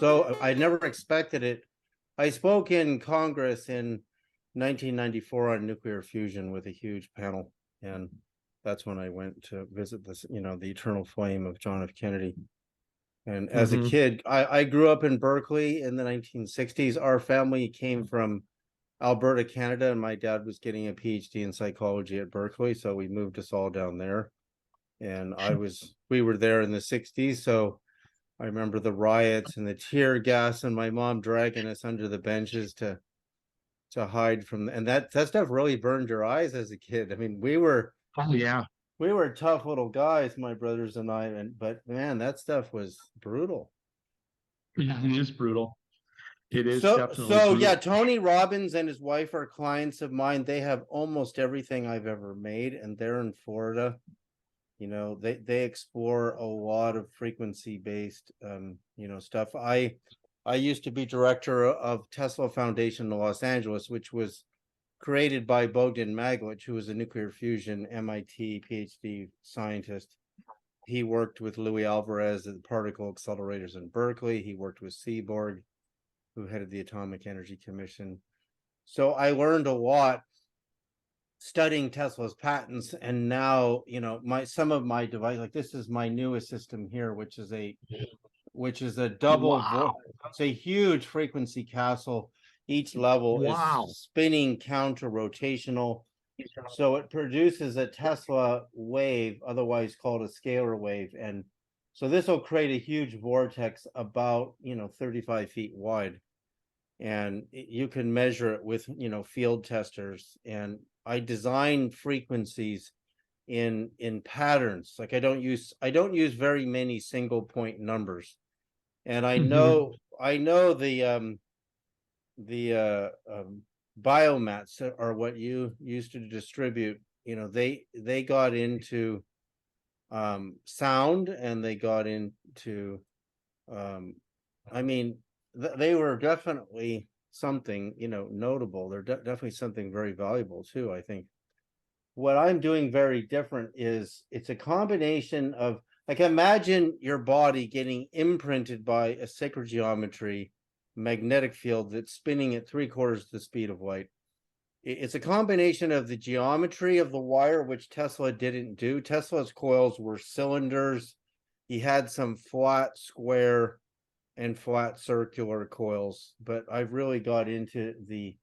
So I never expected it. I spoke in Congress in 1994 on nuclear fusion with a huge panel, and that's when I went to visit this, the eternal flame of John F. Kennedy. And as a Hmm. kid, I grew up in Berkeley in the 1960s. Our family came from Alberta, Canada, and my dad was getting a PhD in psychology at Berkeley, so we moved us all down there. And we were there in the 60s, so I remember the riots and the tear gas and my mom dragging us under the benches to hide from, and that stuff really burned your eyes as a kid. I mean, Oh yeah, we were tough little guys, my brothers and I, but man, that stuff was brutal. yeah, it is brutal. It is definitely So yeah, brutal. Tony Robbins and his wife are clients of mine. They have almost everything I've ever made, and they're in Florida. They explore a lot of frequency based stuff. I used to be director of Tesla Foundation in Los Angeles, which was created by Bogdan Maglich, who was a nuclear fusion MIT PhD scientist. He worked with Louis Alvarez at the particle accelerators in Berkeley. He worked with Seaborg, who headed the Atomic Energy Commission. So I learned a lot studying Tesla's patents, and now my some of my device, like this is my newest system here, which is a double Wow, it's a huge frequency castle. Each level is wow. spinning counter rotational, so it produces a Tesla wave, otherwise called a scalar wave. And so this will create a huge vortex about 35 feet wide, and you can measure it with field testers. And I design frequencies in patterns. Like I don't use very many single point numbers. And I Hmm. know I know the biomats are what you used to distribute. They got into sound, and they got into um I mean, they were definitely something notable. They're definitely something very valuable too, I think. What I'm doing very different is it's a combination of, like, imagine your body getting imprinted by a sacred geometry magnetic field that's spinning at 3/4 the speed of light. It's a combination of the geometry of the wire, which Tesla didn't do. Tesla's coils were cylinders. He had some flat, square, and flat circular coils, but I've really got into the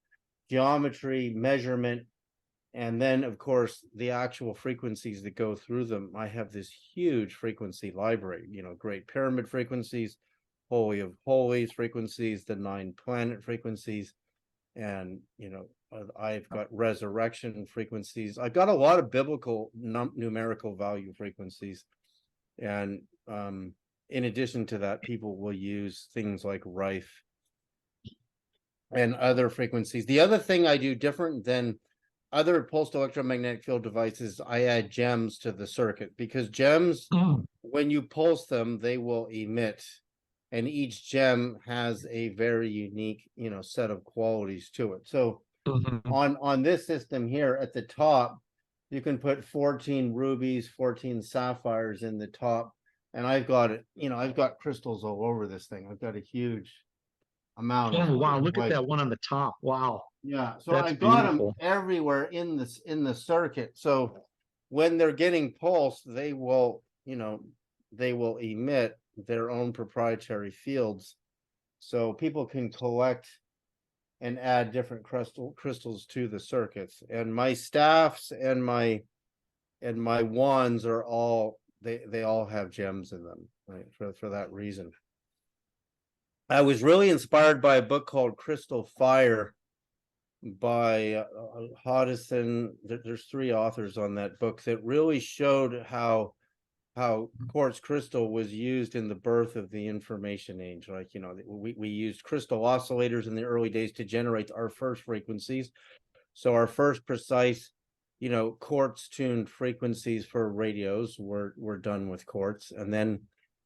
geometry, measurement, and then of course the actual frequencies that go through them. I have this huge frequency library, great pyramid frequencies, holy of holies frequencies, the 9 planet frequencies, and I've got resurrection frequencies. I've got a lot of biblical numerical value frequencies. And in addition to that, people will use things like rife and other frequencies. The other thing I do different than other pulsed electromagnetic field devices, I add gems to the circuit, because gems, Mm. when you pulse them, they will emit, and each gem has a very unique, set of qualities to it. So Hmm. on this system here at the top, you can put 14 rubies, 14 sapphires in the top, and I've got crystals all over this thing. I've got a huge amount Oh wow, of look at like, that one on the top. Wow, yeah, so that's I've got them beautiful. everywhere in the circuit. So when they're getting pulsed, they will emit their own proprietary fields. So people can collect and add different crystals to the circuits. And my staffs and my wands are all, they all have gems in them, right? For that reason. I was really inspired by a book called Crystal Fire by Hodgson. There's 3 authors on that book that really showed how quartz crystal was used in the birth of the information age. Like, we used crystal oscillators in the early days to generate our first frequencies. So our first precise, quartz tuned frequencies for radios were done with quartz. And then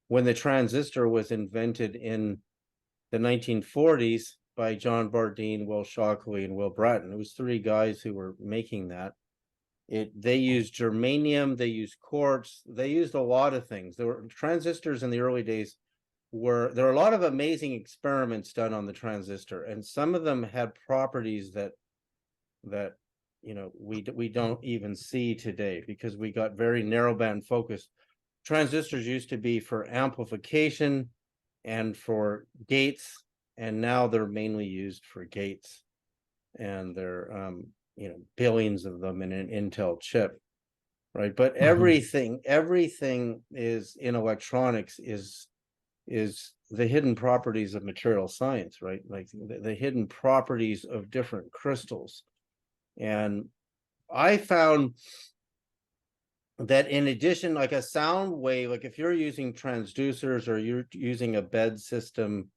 when the transistor was invented in the 1940s by John Bardeen, Will Shockley, and Will Bratton, it was 3 guys who were making that. They used germanium, they used quartz, they used a lot of things. There were transistors in the early days there are a lot of amazing experiments done on the transistor, and some of them had properties that we don't even see today, because we got very narrowband focused. Transistors used to be for amplification and for gates, and now they're mainly used for gates, and they're billions of them in an Intel chip, right? But everything is in electronics is the hidden properties of material science, right? Like the hidden properties of different crystals. And I found that in addition, like a sound wave, like if you're using transducers or you're using a bed system,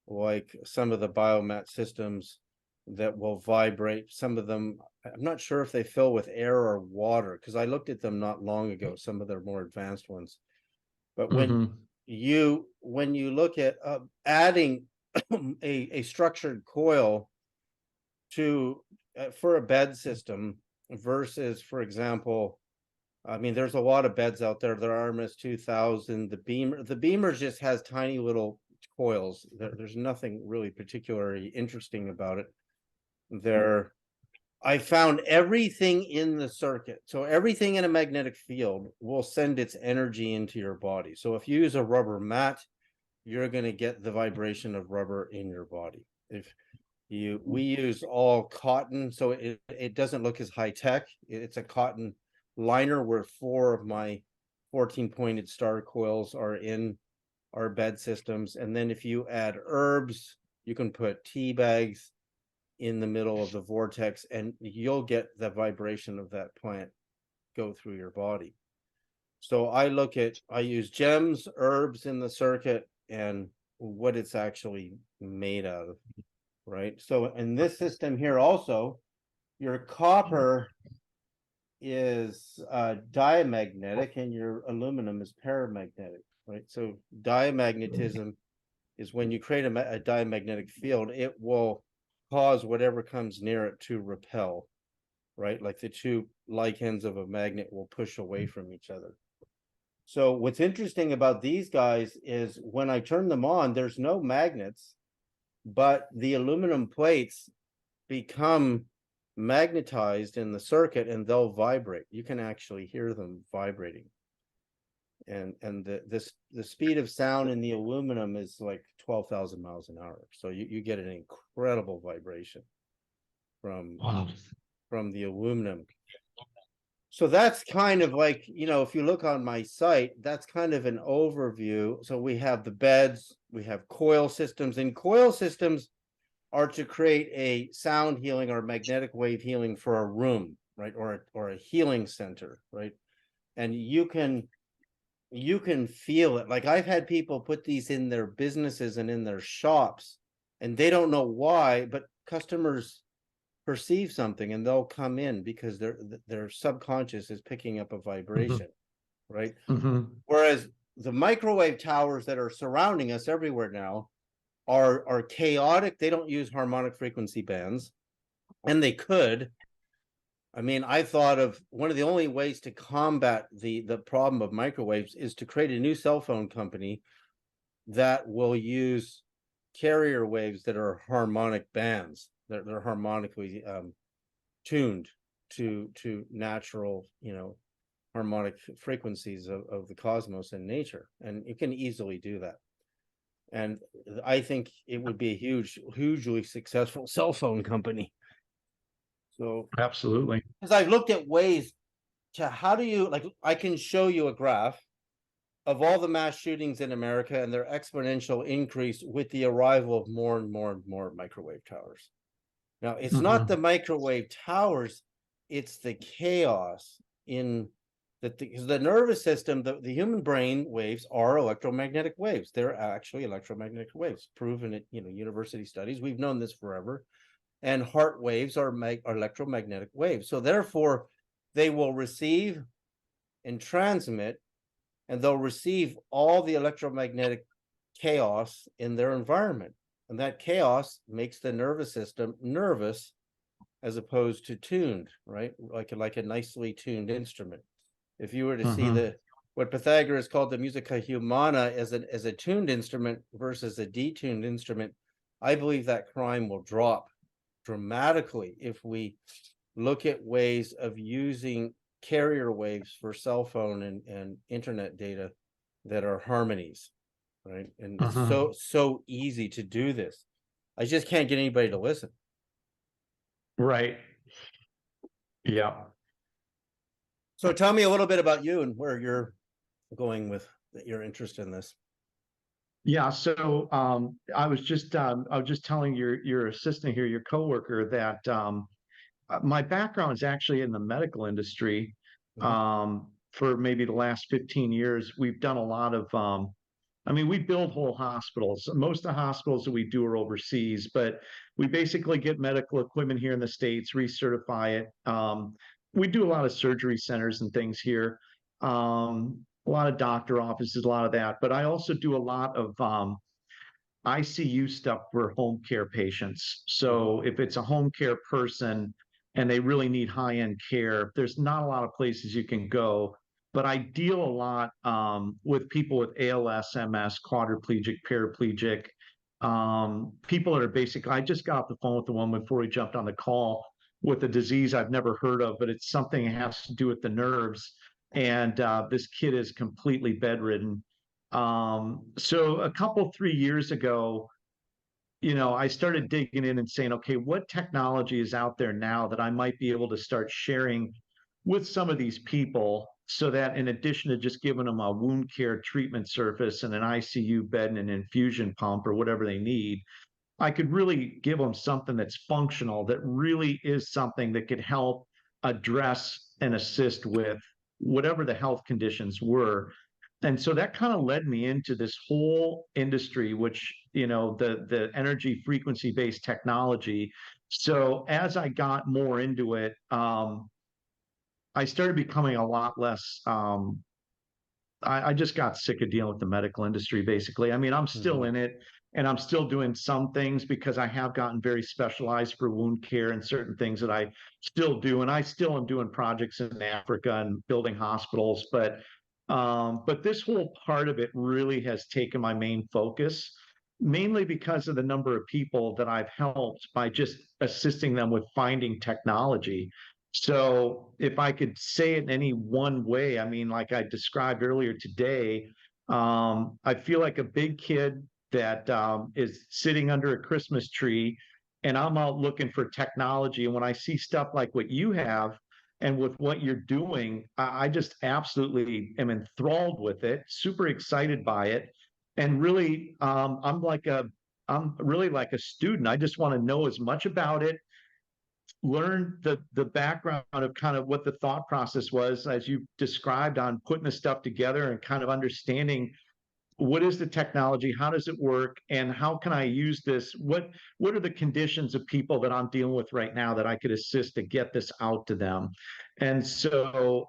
like some of the biomat systems that will vibrate, some of them, I'm not sure if they fill with air or water, because I looked at them not long ago, some of their more advanced ones. But when you look at adding a structured coil to for a bed system versus, for example, I mean, there's a lot of beds out there. There are RMS 2000, the Beamer just has tiny little coils. There's nothing really particularly interesting about it. I found everything in the circuit. So everything in a magnetic field will send its energy into your body. So if you use a rubber mat, you're going to get the vibration of rubber in your body. We use all cotton, so it doesn't look as high tech. It's a cotton liner where 4 of my 14-pointed star coils are in our bed systems. And then if you add herbs, you can put tea bags in the middle of the vortex, and you'll get the vibration of that plant go through your body. So I use gems, herbs in the circuit, and what it's actually made out of, right? So in this system here also, your copper is diamagnetic and your aluminum is paramagnetic, right? So diamagnetism is when you create a diamagnetic field, it will cause whatever comes near it to repel, right? Like the two like ends of a magnet will push away from each other. So what's interesting about these guys is when I turn them on, there's no magnets, but the aluminum plates become magnetized in the circuit and they'll vibrate. You can actually hear them vibrating. And the speed of sound in the aluminum is like 12,000 miles an hour. So you get an incredible vibration from the aluminum. So that's kind of like, if you look on my site, that's kind of an overview. So we have the beds, we have coil systems, and coil systems are to create a sound healing or magnetic wave healing for a room, right? Or a healing center, right? And you can feel it. Like I've had people put these in their businesses and in their shops, and they don't know why, but customers perceive something and they'll come in because their subconscious is picking up a vibration, right? Whereas the microwave towers that are surrounding us everywhere now are chaotic. They don't use harmonic frequency bands, and they could. I mean, I thought of one of the only ways to combat the problem of microwaves is to create a new cell phone company that will use carrier waves that are harmonic bands. They're harmonically tuned to natural, harmonic frequencies of the cosmos and nature, and you can easily do that. And I think it would be a hugely successful cell phone company. So absolutely, because I've looked at ways to how do you, like, I can show you a graph of all the mass shootings in America and their exponential increase with the arrival of more and more and more microwave towers. Now, it's not the microwave towers, it's the chaos in the nervous system. The human brain waves are electromagnetic waves. They're actually electromagnetic waves, proven at university studies. We've known this forever. And heart waves are electromagnetic waves. So therefore, they will receive and transmit, and they'll receive all the electromagnetic chaos in their environment. And that chaos makes the nervous system nervous as opposed to tuned, right? Like a nicely tuned instrument. If you were to see what Pythagoras called the musica humana as a tuned instrument versus a detuned instrument, I believe that crime will drop dramatically if we look at ways of using carrier waves for cell phone and internet data that are harmonies, right? And it's so easy to do this. I just can't get anybody to listen. Right. Yeah. So tell me a little bit about you and where you're going with your interest in this. Yeah, so I was just telling your assistant here, your coworker, that my background is actually in the medical industry. For maybe the last 15 years, we've done a lot of I mean, we build whole hospitals. Most of the hospitals that we do are overseas, but we basically get medical equipment here in the States, recertify it. We do a lot of surgery centers and things here, a lot of doctor offices, a lot of that. But I also do a lot of ICU stuff for home care patients. So if it's a home care person and they really need high-end care, there's not a lot of places you can go. But I deal a lot with people with ALS, MS, quadriplegic, paraplegic, people that are basically, I just got off the phone with the one before we jumped on the call with a disease I've never heard of, but it's something that has to do with the nerves. And this kid is completely bedridden. So a couple, 3 years ago, I started digging in and saying, okay, what technology is out there now that I might be able to start sharing with some of these people so that in addition to just giving them a wound care treatment surface and an ICU bed and an infusion pump or whatever they need, I could really give them something that's functional, that really is something that could help address and assist with whatever the health conditions were. And so that kind of led me into this whole industry, which, the energy frequency based technology. So as I got more into it, I started becoming a lot less. I just got sick of dealing with the medical industry, basically. I mean, I'm still in it and I'm still doing some things because I have gotten very specialized for wound care and certain things that I still do. And I still am doing projects in Africa and building hospitals. But this whole part of it really has taken my main focus, mainly because of the number of people that I've helped by just assisting them with finding technology. So if I could say it in any one way, I mean, like I described earlier today, I feel like a big kid that is sitting under a Christmas tree, and I'm out looking for technology. And when I see stuff like what you have and with what you're doing, I just absolutely am enthralled with it, super excited by it. And really, I'm really like a student. I just want to know as much about it, learn the background of kind of what the thought process was as you described on putting the stuff together and kind of understanding what is the technology, how does it work, and how can I use this, what are the conditions of people that I'm dealing with right now that I could assist to get this out to them. And so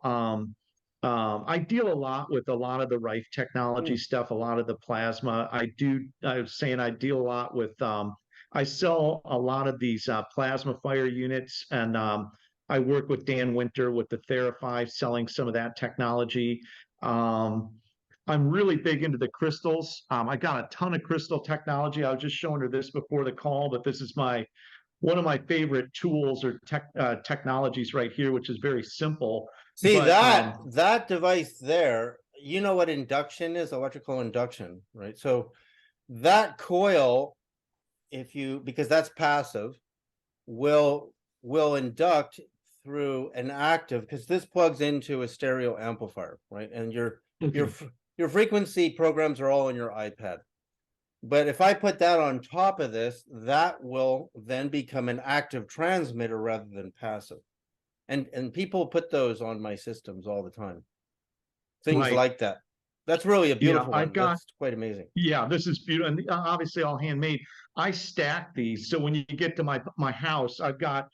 I deal a lot with a lot of the Rife technology stuff, a lot of the plasma. I was saying I deal a lot with I sell a lot of these plasma fire units, and I work with Dan Winter with the Therify, selling some of that technology. I'm really big into the crystals. I got a ton of crystal technology. I was just showing her this before the call, but this is one of my favorite tools or technologies right here, which is very simple. See, But that device there, you know what induction is, electrical induction, right? So that coil, because that's passive, will induct through an active, because this plugs into a stereo amplifier, right? And your frequency programs are all in your iPad. But if I put that on top of this, that will then become an active transmitter rather than passive. And people put those on my systems all the time. Things right. like that. That's really a beautiful I've one. got, That's quite amazing. yeah, this is beautiful. And obviously all handmade. I stack these. So when you get to my house, I've got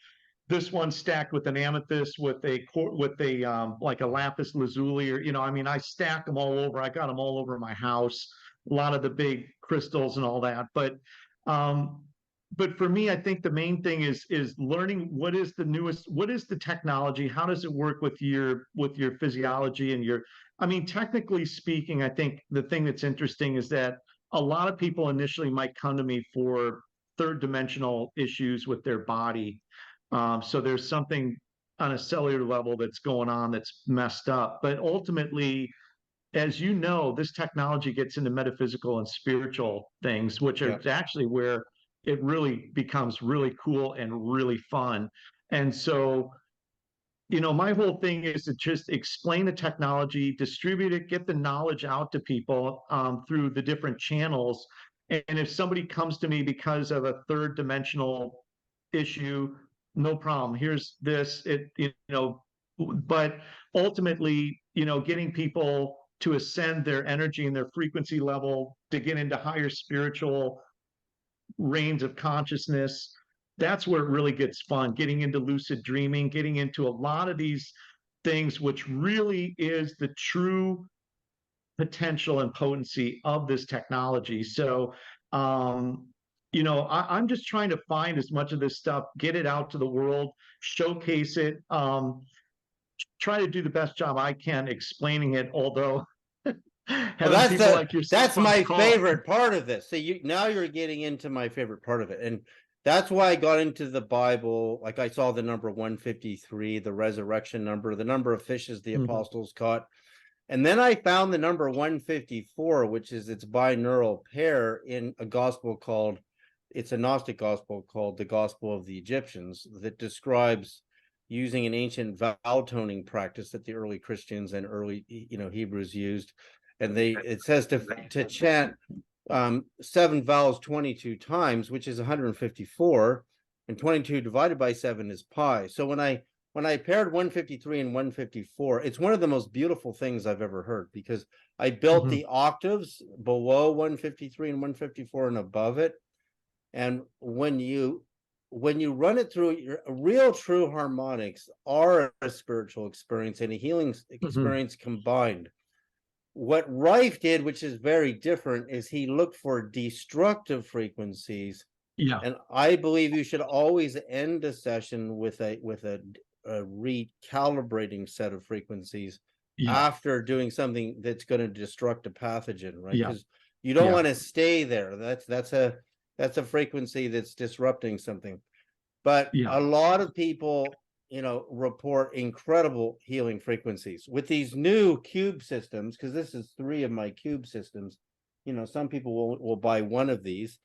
this one stacked with an amethyst with a like a lapis lazuli, or I mean, I stack them all over. I got them all over my house, a lot of the big crystals and all that. But but for me, I think the main thing is learning what is the newest, what is the technology, how does it work with your physiology and your, I mean, technically speaking, I think the thing that's interesting is that a lot of people initially might come to me for third dimensional issues with their body. So there's something on a cellular level that's going on that's messed up. But ultimately, as you know, this technology gets into metaphysical and spiritual things, which are Yeah. actually where it really becomes really cool and really fun. And so, my whole thing is to just explain the technology, distribute it, get the knowledge out to people through the different channels. And if somebody comes to me because of a third dimensional issue, no problem. Here's this, but ultimately, getting people to ascend their energy and their frequency level to get into higher spiritual range of consciousness. That's where it really gets fun, getting into lucid dreaming, getting into a lot of these things, which really is the true potential and potency of this technology. So, I'm just trying to find as much of this stuff, get it out to the world, showcase it, try to do the best job I can explaining it, although Well, having people like yourself that's on the my call. favorite part of this. So now you're getting into my favorite part of it. And that's why I got into the Bible. Like I saw the number 153, the resurrection number, the number of fishes the Mhm. apostles caught. And then I found the number 154, which is its binaural pair in a gospel called, it's a Gnostic gospel called the Gospel of the Egyptians, that describes using an ancient vowel toning practice that the early Christians and early, Hebrews used. And it says to chant 7 vowels 22 times, which is 154, and 22 divided by 7 is pi. So when I paired 153 and 154, it's one of the most beautiful things I've ever heard, because I built the octaves below 153 and 154 and above it. And when you run it through, your real true harmonics are a spiritual experience and a healing experience combined. What Rife did, which is very different, is he looked for destructive frequencies. Yeah, And I believe you should always end a session with a recalibrating set of frequencies yeah, after doing something that's going to destruct a pathogen, right? yeah, Because you don't yeah, want to stay there. That's a frequency that's disrupting something. But yeah. a lot of people, report incredible healing frequencies with these new cube systems, because this is 3 of my cube systems. Some people will buy one of these.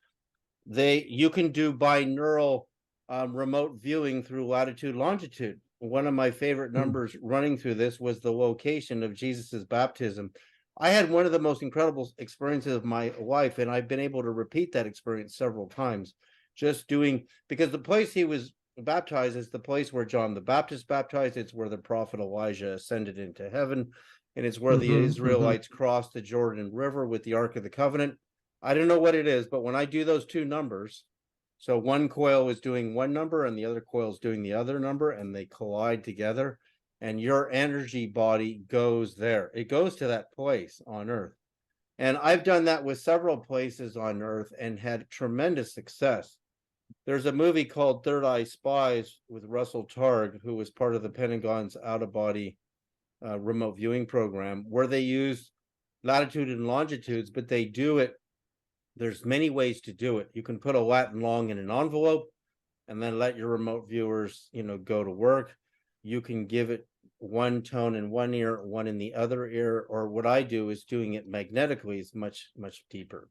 You can do binaural remote viewing through latitude, longitude. One of my favorite numbers running through this was the location of Jesus's baptism. I had one of the most incredible experiences of my life, and I've been able to repeat that experience several times, just doing, because the place he was baptized is the place where John the Baptist baptized. It's where the prophet Elijah ascended into heaven, and it's where the Israelites crossed the Jordan River with the Ark of the Covenant. I don't know what it is, but when I do those 2 numbers, so one coil is doing one number and the other coil is doing the other number, and they collide together, and your energy body goes there. It goes to that place on Earth. And I've done that with several places on Earth and had tremendous success. There's a movie called Third Eye Spies with Russell Targ, who was part of the Pentagon's out-of-body remote viewing program, where they use latitude and longitudes, but they do it. There's many ways to do it. You can put a Latin long in an envelope and then let your remote viewers, go to work. You can give it one tone in one ear, one in the other ear, or what I do is doing it magnetically is much, much deeper.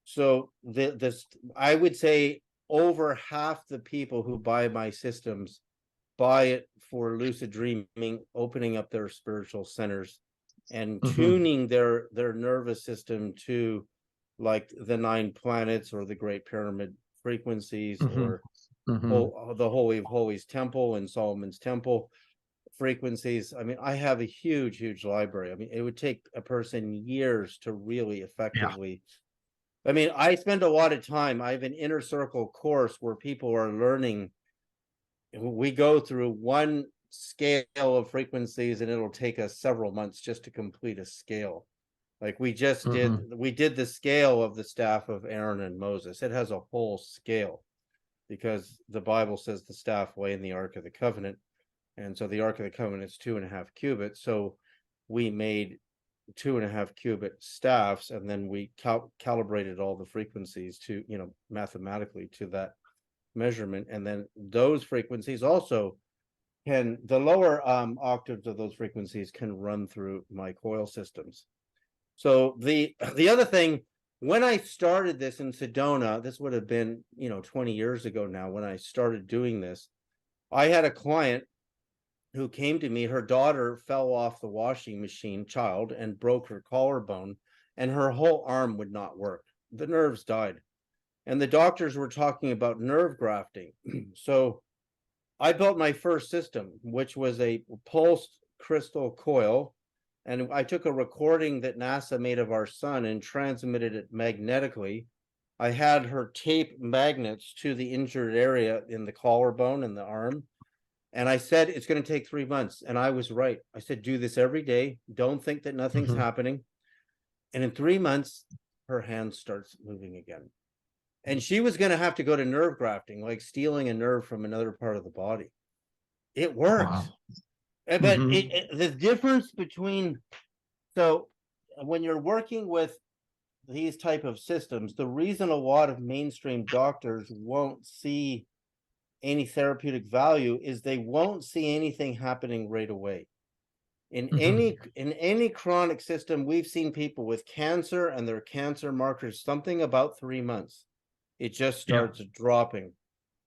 So this, I would say over half the people who buy my systems buy it for lucid dreaming, opening up their spiritual centers and tuning their nervous system to, like, the 9 planets or the Great Pyramid frequencies, or the Holy of Holies temple and Solomon's temple frequencies. I mean, I have a huge, huge library. I mean, it would take a person years to really Yeah. effectively. I mean, I spend a lot of time. I have an inner circle course where people are learning. We go through one scale of frequencies, and it'll take us several months just to complete a scale. Like we just we did the scale of the staff of Aaron and Moses. It has a whole scale because the Bible says the staff lay in the Ark of the Covenant. And so the Ark of the Covenant is 2.5 cubits. So we made 2.5 cubit staffs, and then we calibrated all the frequencies to, mathematically to that measurement. And then those frequencies also the lower octaves of those frequencies can run through my coil systems. So the other thing, when I started this in Sedona, this would have been, 20 years ago now, when I started doing this, I had a client who came to me. Her daughter fell off the washing machine, and broke her collarbone, and her whole arm would not work. The nerves died. And the doctors were talking about nerve grafting. So I built my first system, which was a pulsed crystal coil. And I took a recording that NASA made of our sun and transmitted it magnetically. I had her tape magnets to the injured area in the collarbone and the arm. And I said, it's going to take 3 months. And I was right. I said, do this every day. Don't think that nothing's happening. And in 3 months, her hand starts moving again. And she was going to have to go to nerve grafting, like stealing a nerve from another part of the body. It worked. Wow. But the difference between, so when you're working with these type of systems, the reason a lot of mainstream doctors won't see any therapeutic value is they won't see anything happening right away. In any chronic system, we've seen people with cancer and their cancer markers, something about 3 months. It just starts dropping.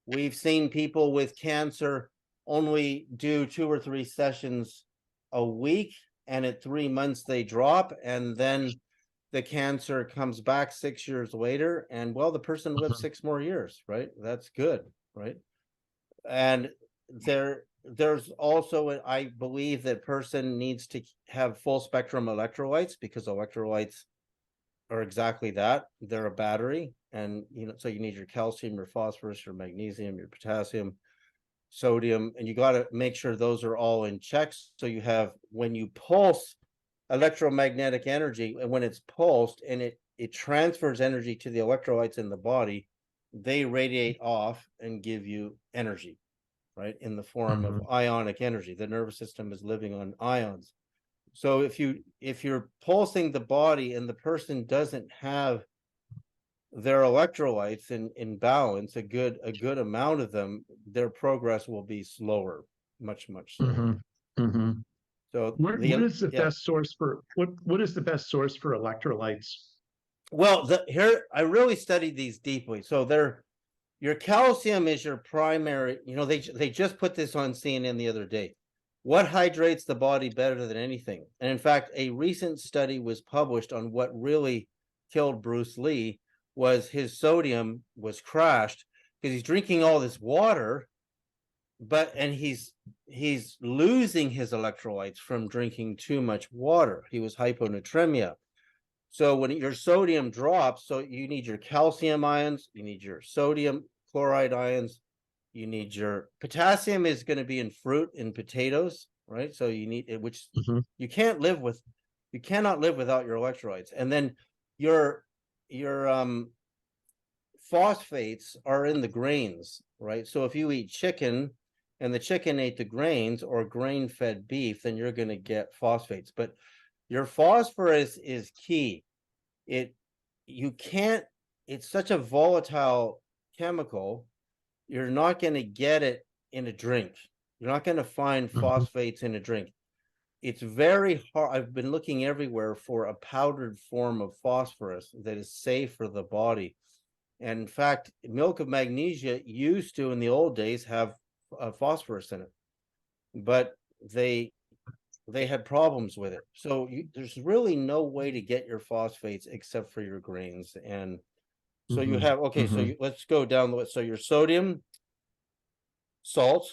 We've seen people with cancer only do 2 or 3 sessions a week, and at 3 months they drop, and then the cancer comes back 6 years later, and well, the person lives 6 more years, right? That's good, right? And there's also, I believe that person needs to have full spectrum electrolytes, because electrolytes are exactly that. They're a battery, and so you need your calcium, your phosphorus, your magnesium, your potassium, sodium, and you got to make sure those are all in checks. So you have, when you pulse electromagnetic energy, and when it's pulsed and it transfers energy to the electrolytes in the body, they radiate off and give you energy, right, in the form of ionic energy. The nervous system is living on ions. So if you're pulsing the body and the person doesn't have their electrolytes in balance, a good amount of them, their progress will be slower, much slower. So what is the best source for what is the best source for electrolytes? Well, here I really studied these deeply. So your calcium is your primary. They just put this on CNN the other day. What hydrates the body better than anything? And in fact, a recent study was published on what really killed Bruce Lee was his sodium was crashed because he's drinking all this water, and he's losing his electrolytes from drinking too much water. He was hyponatremia. So when your sodium drops, so you need your calcium ions, you need your sodium chloride ions, you need your potassium is going to be in fruit and potatoes, right? So you need it, which you cannot live without your electrolytes. And then your phosphates are in the grains, right? So if you eat chicken and the chicken ate the grains or grain-fed beef, then you're going to get phosphates. But your phosphorus is key. It's such a volatile chemical. You're not going to get it in a drink. You're not going to find phosphates in a drink. It's very hard. I've been looking everywhere for a powdered form of phosphorus that is safe for the body. And in fact, milk of magnesia used to, in the old days, have phosphorus in it, but they had problems with it. So there's really no way to get your phosphates except for your grains. And so you have, let's go down the list. So your sodium, salt,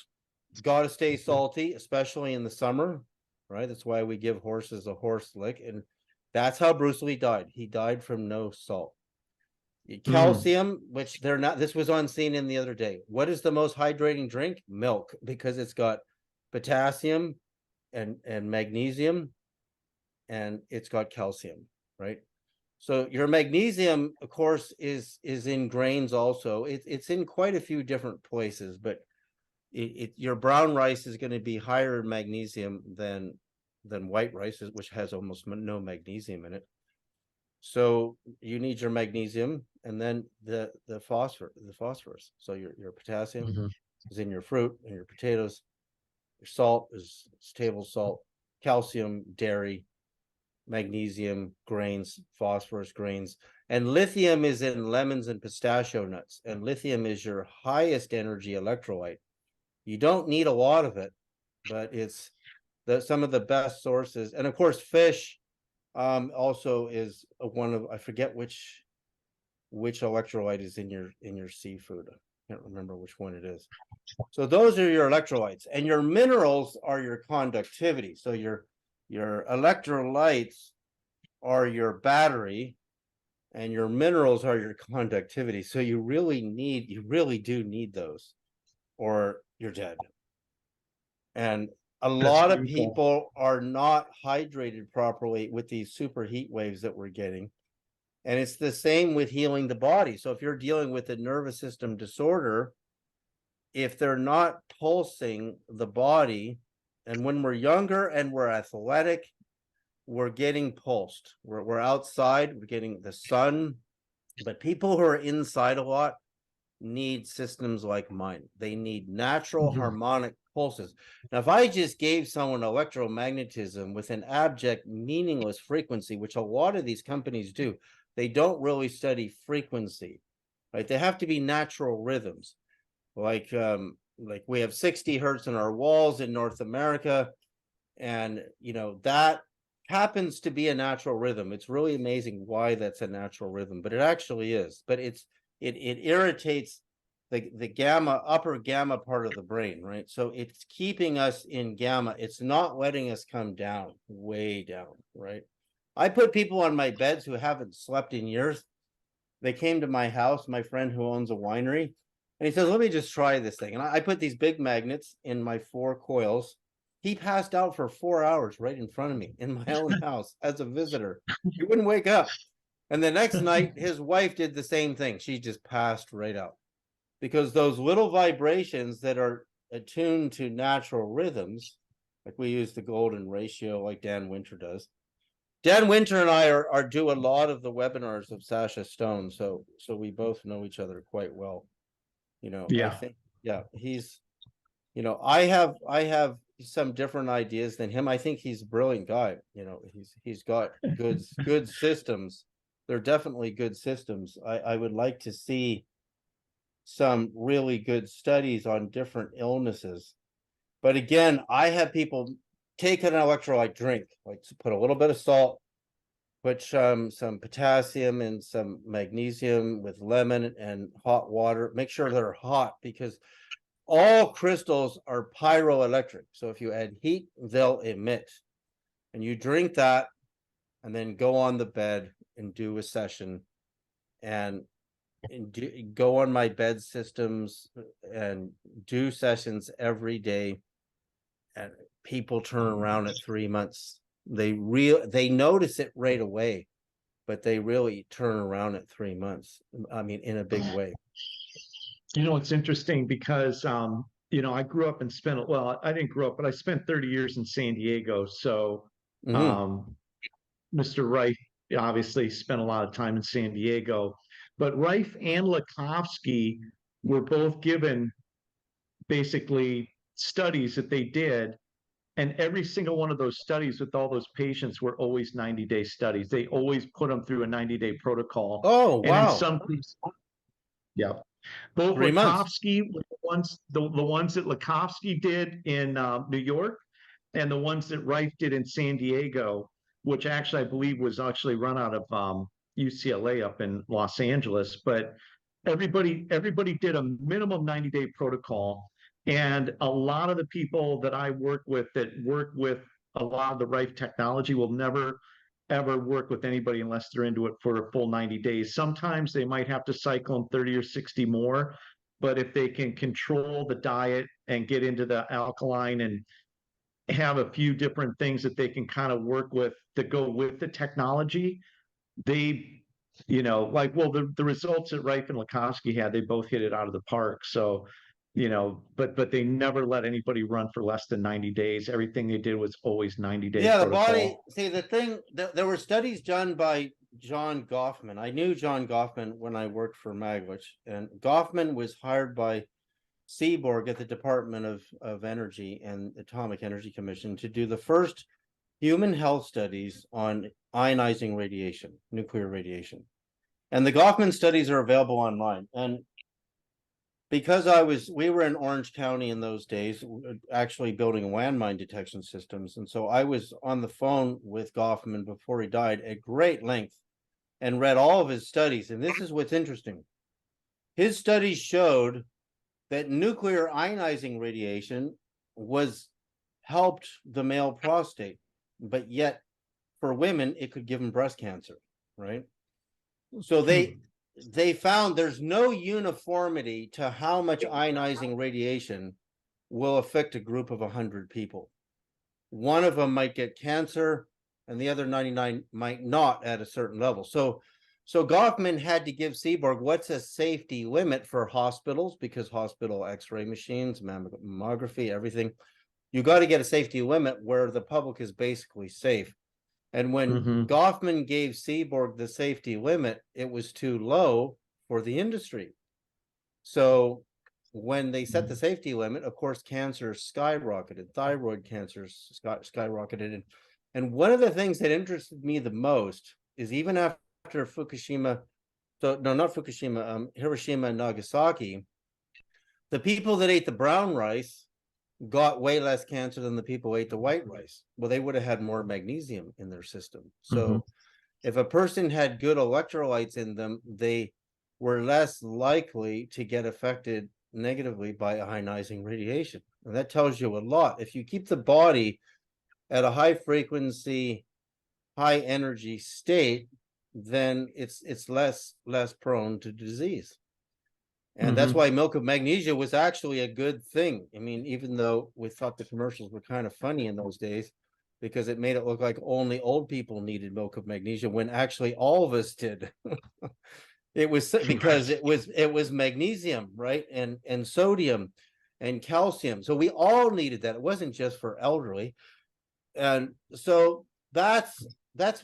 it's got to stay salty, especially in the summer, right? That's why we give horses a horse lick. And that's how Bruce Lee died. He died from no salt. Calcium, which they're not, this was on CNN the other day. What is the most hydrating drink? Milk, because it's got potassium and magnesium, and it's got calcium, right? So your magnesium, of course, is in grains also. It's in quite a few different places, but your brown rice is going to be higher in magnesium than white rice, which has almost no magnesium in it. So you need your magnesium, and then the phosphorus. So your potassium Mhm. is in your fruit and your potatoes. Your salt is table salt, calcium, dairy, magnesium, grains, phosphorus, grains, and lithium is in lemons and pistachio nuts. And lithium is your highest energy electrolyte. You don't need a lot of it, but it's some of the best sources. And of course, fish also is one of, I forget which electrolyte is in your seafood. I can't remember which one it is. So those are your electrolytes, and your minerals are your conductivity. So your electrolytes are your battery, and your minerals are your conductivity. So you really do need those, or you're dead. And a That's lot of beautiful. people are not hydrated properly with these super heat waves that we're getting. And it's the same with healing the body. So if you're dealing with a nervous system disorder, if they're not pulsing the body, and when we're younger and we're athletic, we're getting pulsed. We're outside, we're getting the sun. But people who are inside a lot need systems like mine. They need natural harmonic pulses. Now, if I just gave someone electromagnetism with an abject, meaningless frequency, which a lot of these companies do, they don't really study frequency, right? They have to be natural rhythms. Like we have 60 hertz in our walls in North America, and that happens to be a natural rhythm. It's really amazing why that's a natural rhythm, but it actually is. But it irritates the gamma, upper gamma part of the brain, right? So it's keeping us in gamma. It's not letting us come down, way down, right? I put people on my beds who haven't slept in years. They came to my house, my friend who owns a winery, and he says, let me just try this thing. And I put these big magnets in my 4 coils. He passed out for 4 hours right in front of me in my own house as a visitor. He wouldn't wake up. And the next night, his wife did the same thing. She just passed right out, because those little vibrations that are attuned to natural rhythms, like we use the golden ratio, like Dan Winter does. Dan Winter and I are do a lot of the webinars of Sasha Stone, so we both know each other quite well. I Yeah. think, yeah, he's, I have some different ideas than him. I think he's a brilliant guy. He's got good systems. They're definitely good systems. I would like to see some really good studies on different illnesses. But again, I have people take an electrolyte drink, like put a little bit of salt, put some potassium and some magnesium with lemon and hot water. Make sure they're hot, because all crystals are pyroelectric. So if you add heat, they'll emit. And you drink that and then go on the bed and do a session, and go on my bed systems and do sessions every day. And people turn around at 3 months. They notice it right away, but they really turn around at 3 months. I mean, in a big way. It's interesting because I grew up and spent, well, I didn't grow up, but I spent 30 years in San Diego. So Mr. Reif obviously spent a lot of time in San Diego, but Reif and Lakovsky were both given basically studies that they did. And every single one of those studies with all those patients were always 90-day studies. They always put them through a 90-day protocol. Oh, And in wow. some cases, yeah, both 3 months. Lakovsky, the ones that Lakovsky did in New York, and the ones that Reif did in San Diego, which actually I believe was actually run out of UCLA up in Los Angeles. But everybody did a minimum 90-day protocol. And a lot of the people that I work with that work with a lot of the Reif technology will never ever work with anybody unless they're into it for a full 90 days. Sometimes they might have to cycle in 30 or 60 more, but if they can control the diet and get into the alkaline and have a few different things that they can kind of work with to go with the technology, they, like, well, the results that Reif and Lakovsky had, they both hit it out of the park. So, but they never let anybody run for less than 90 days. Everything they did was always 90-day Yeah, the body. protocol. See, the thing, there were studies done by John Goffman. I knew John Goffman when I worked for Magwitch, and Goffman was hired by Seaborg at the Department of Energy and Atomic Energy Commission to do the first human health studies on ionizing radiation, nuclear radiation. And the Goffman studies are available online. And because we were in Orange County in those days, actually building landmine detection systems. And so I was on the phone with Goffman before he died at great length and read all of his studies. And this is what's interesting. His studies showed that nuclear ionizing radiation helped the male prostate, but yet for women, it could give them breast cancer, right? So they found there's no uniformity to how much ionizing radiation will affect a group of 100 people. One of them might get cancer and the other 99 might not at a certain level. So Goffman had to give Seaborg what's a safety limit for hospitals, because hospital x-ray machines, mammography, everything, you got to get a safety limit where the public is basically safe. And when Goffman gave Seaborg the safety limit, it was too low for the industry. So when they set the safety limit, of course, cancer skyrocketed, thyroid cancer skyrocketed. And one of the things that interested me the most is even after Fukushima, not Fukushima, Hiroshima and Nagasaki, the people that ate the brown rice got way less cancer than the people who ate the white rice. Well, they would have had more magnesium in their system. So if a person had good electrolytes in them, they were less likely to get affected negatively by ionizing radiation. And that tells you a lot. If you keep the body at a high frequency, high energy state, then it's less prone to disease. And that's why milk of magnesia was actually a good thing. I mean, even though we thought the commercials were kind of funny in those days, because it made it look like only old people needed milk of magnesia, when actually all of us did. It was because it was magnesium, right? And sodium and calcium. So we all needed that. It wasn't just for elderly. And so that's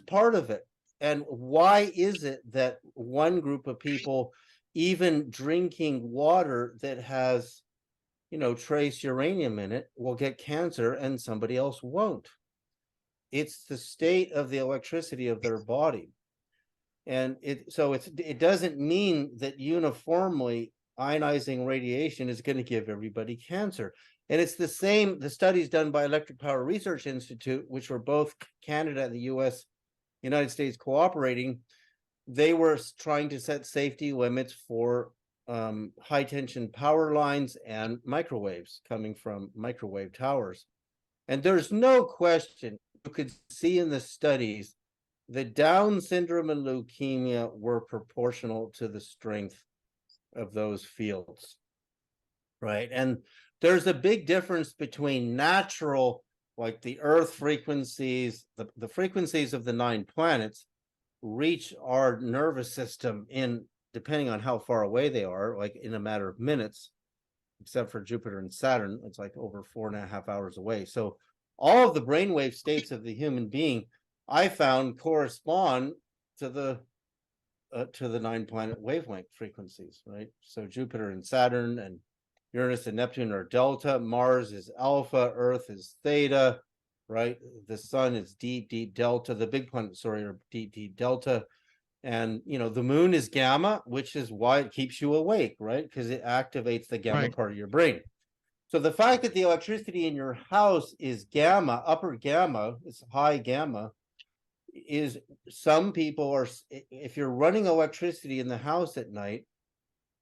part of it. And why is it that one group of people, even drinking water that has, trace uranium in it, will get cancer and somebody else won't? It's the state of the electricity of their body. And it doesn't mean that uniformly ionizing radiation is going to give everybody cancer. And it's the same, the studies done by Electric Power Research Institute, which were both Canada and the United States cooperating. They were trying to set safety limits for high tension power lines and microwaves coming from microwave towers. And there's no question, you could see in the studies, the Down syndrome and leukemia were proportional to the strength of those fields, right? And there's a big difference between natural, like the Earth frequencies, the frequencies of the 9 planets reach our nervous system in, depending on how far away they are, like in a matter of minutes, except for Jupiter and Saturn, it's like over 4.5 hours away. So all of the brainwave states of the human being, I found, correspond to the 9 planet wavelength frequencies, right? So Jupiter and Saturn and Uranus and Neptune are delta, Mars is alpha, Earth is theta, right? The sun is deep delta, the big planets, are deep delta. And, the moon is gamma, which is why it keeps you awake, right? Because it activates the gamma part of your brain. So the fact that the electricity in your house is gamma, upper gamma, it's high gamma, is some people are, if you're running electricity in the house at night,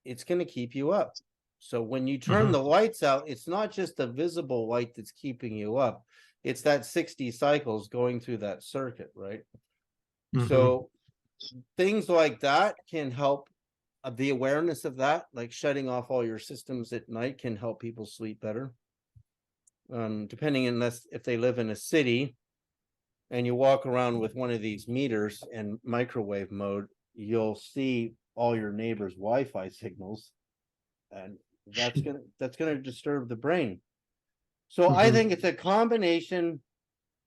it's going to keep you up. So when you turn the lights out, it's not just the visible light that's keeping you up. It's that 60 cycles going through that circuit, right? So things like that can help. The awareness of that, like shutting off all your systems at night, can help people sleep better. Depending, unless if they live in a city, and you walk around with one of these meters in microwave mode, you'll see all your neighbors' Wi-Fi signals, and that's gonna disturb the brain. So I think it's a combination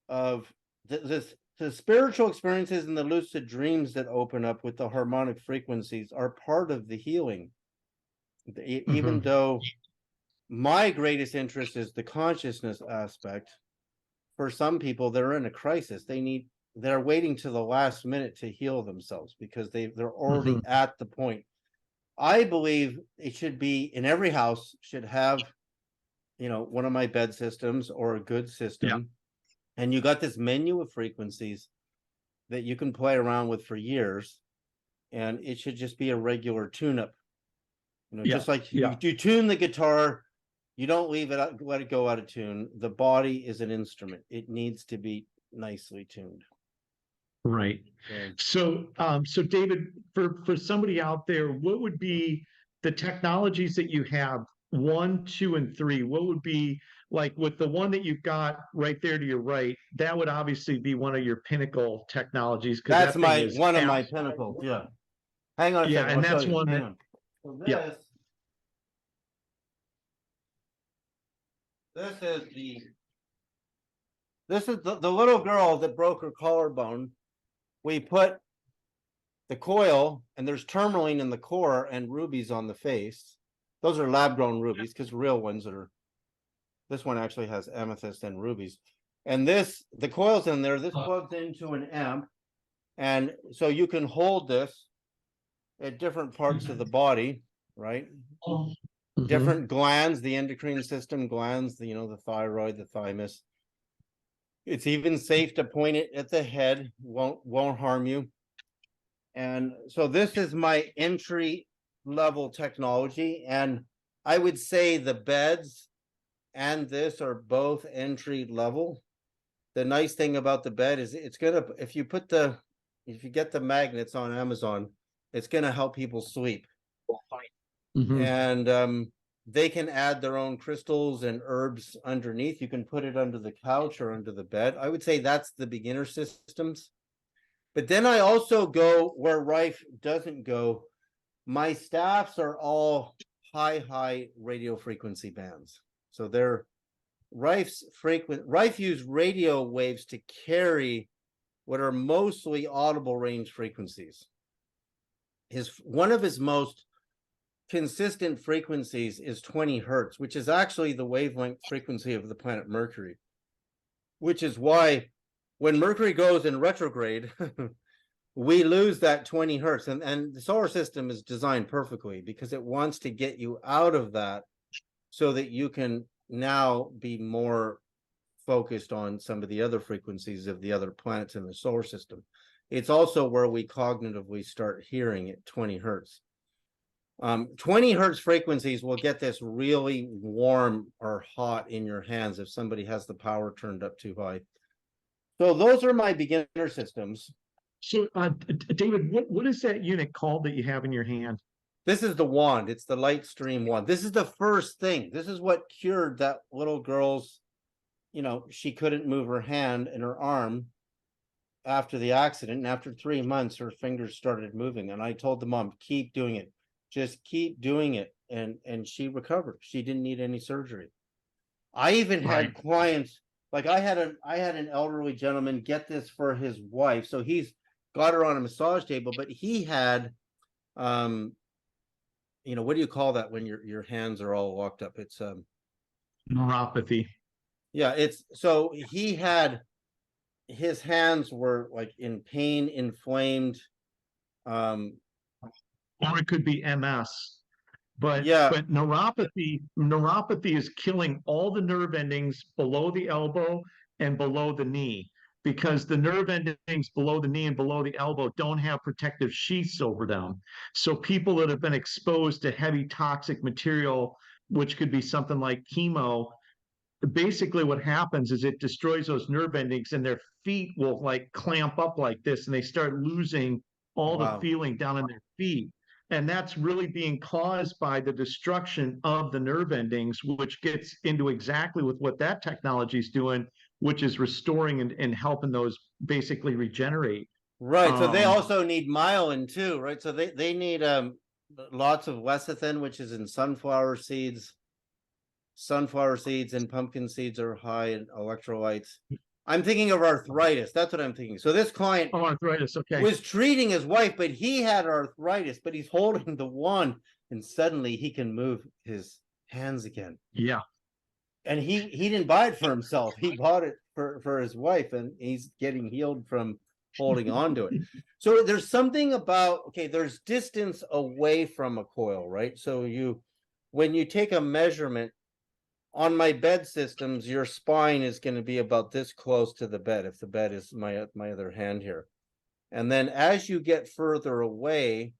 of the spiritual experiences and the lucid dreams that open up with the harmonic frequencies are part of the healing. Even though my greatest interest is the consciousness aspect, for some people they're in a crisis. They're waiting to the last minute to heal themselves because they're already at the point. I believe it should be in every house should have, one of my bed systems or a good system. And you got this menu of frequencies that you can play around with for years, and it should just be a regular tune-up. Just like you tune the guitar, you don't let it go out of tune. The body is an instrument. It needs to be nicely tuned. Right. So, so David, for somebody out there, what would be the technologies that you have, 1, 2, and 3? What would be, like, with the one that you've got right there to your right? That would obviously be one of your pinnacle technologies, because That's that thing is one of my pinnacles. Yeah. Hang on a second. and I'll that's show you. one Hang that on. So this is the little girl that broke her collarbone. We put the coil, and there's tourmaline in the core and rubies on the face. Those are lab grown rubies, because real ones this one actually has amethyst and rubies. And the coil's in there. This plugs into an amp. And so you can hold this at different parts of the body, right? Different glands, the endocrine system glands, the thyroid, the thymus. It's even safe to point it at the head, won't harm you. And so this is my entry level technology. And I would say the beds and this are both entry level. The nice thing about the bed is it's gonna, if you get the magnets on Amazon, it's gonna help people sleep. And they can add their own crystals and herbs underneath. You can put it under the couch or under the bed. I would say that's the beginner systems. But then I also go where Rife doesn't go. My staffs are all high radio frequency bands. So they're Rife use radio waves to carry what are mostly audible range frequencies. One of his most consistent frequencies is 20 hertz, which is actually the wavelength frequency of the planet Mercury, which is why when Mercury goes in retrograde, we lose that 20 hertz. And the solar system is designed perfectly because it wants to get you out of that so that you can now be more focused on some of the other frequencies of the other planets in the solar system. It's also where we cognitively start hearing at 20 hertz. 20 hertz frequencies will get this really warm or hot in your hands if somebody has the power turned up too high. So those are my beginner systems. So, David, what is that unit called that you have in your hand? This is the wand. It's the light stream wand. This is the first thing. This is what cured that little girl's, she couldn't move her hand and her arm after the accident. And after 3 months, her fingers started moving. And I told the mom, keep doing it. Just keep doing it. And she recovered. She didn't need any surgery. I even had clients, like I had an elderly gentleman get this for his wife. So he's got her on a massage table, but he had, what do you call that when your hands are all locked up? It's neuropathy. Yeah, so he had, his hands were like in pain, inflamed. Or it could be MS. But neuropathy is killing all the nerve endings below the elbow and below the knee, because the nerve endings below the knee and below the elbow don't have protective sheaths over them. So people that have been exposed to heavy toxic material, which could be something like chemo, basically what happens is it destroys those nerve endings, and their feet will like clamp up like this, and they start losing all the feeling down in their feet. And that's really being caused by the destruction of the nerve endings, which gets into exactly with what that technology is doing, which is restoring and helping those basically regenerate. Right. So they Um, also need myelin too, right? So they need lots of lecithin, which is in sunflower seeds. Sunflower seeds and pumpkin seeds are high in electrolytes. I'm thinking of arthritis. That's what I'm thinking. So this client oh, arthritis. Okay. was treating his wife, but he had arthritis, but he's holding the wand and suddenly he can move his hands again. Yeah. And he didn't buy it for himself. He bought it for his wife, and he's getting healed from holding on to it. So there's something about, okay, there's distance away from a coil, right? So when you take a measurement on my bed systems, your spine is going to be about this close to the bed, if the bed is my other hand here. And then as you get further away,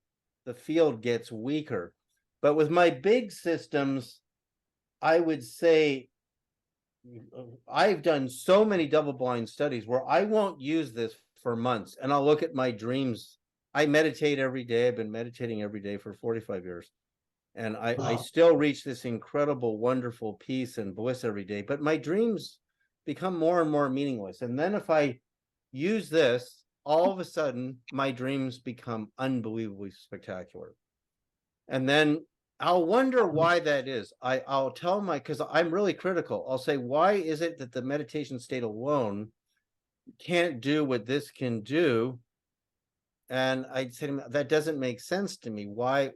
the field gets weaker. But with my big systems, I would say I've done so many double-blind studies where I won't use this for months, and I'll look at my dreams. I meditate every day. I've been meditating every day for 45 years. And I still reach this incredible, wonderful peace and bliss every day. But my dreams become more and more meaningless. And then if I use this, all of a sudden, my dreams become unbelievably spectacular. And then I'll wonder why that is. I'll tell because I'm really critical. I'll say, why is it that the meditation state alone can't do what this can do? And I'd say to him, that doesn't make sense to me. Why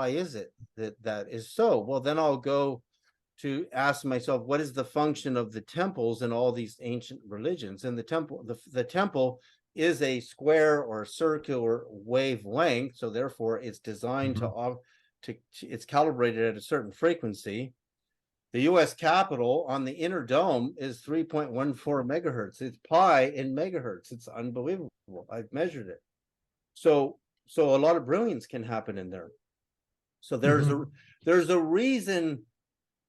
is it that is so? Well, then I'll go to ask myself, what is the function of the temples in all these ancient religions? And the temple is a square or circular wavelength, so therefore it's designed to it's calibrated at a certain frequency. The U.S. Capitol on the inner dome is 3.14 megahertz. It's pi in megahertz. It's unbelievable. I've measured it. So a lot of brilliance can happen in there. So there's a reason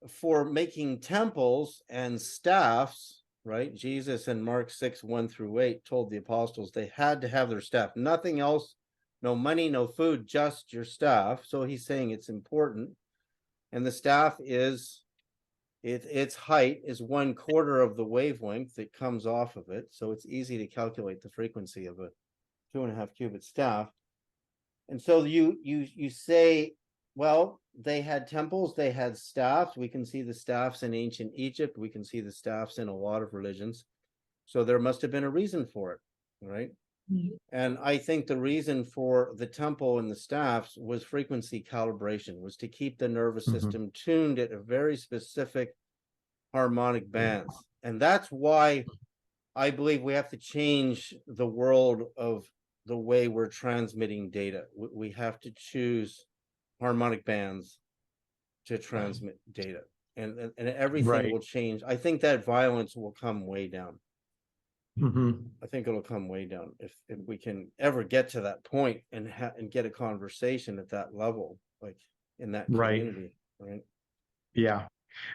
for making temples and staffs, right? Jesus in Mark 6:1-8 told the apostles they had to have their staff, nothing else, no money, no food, just your staff. So he's saying it's important. And the staff is its height is 1/4 of the wavelength that comes off of it. So it's easy to calculate the frequency of a 2.5 cubit staff. And so you say, well, they had temples, they had staffs. We can see the staffs in ancient Egypt. We can see the staffs in a lot of religions. So there must have been a reason for it, right? Mm-hmm. And I think the reason for the temple and the staffs was frequency calibration, was to keep the nervous system tuned at a very specific harmonic bands. And that's why I believe we have to change the world of the way we're transmitting data. We have to choose harmonic bands to transmit data, and everything will change. I think that violence will come way down. I think it'll come way down if we can ever get to that point and get a conversation at that level, like in that community, right? Yeah,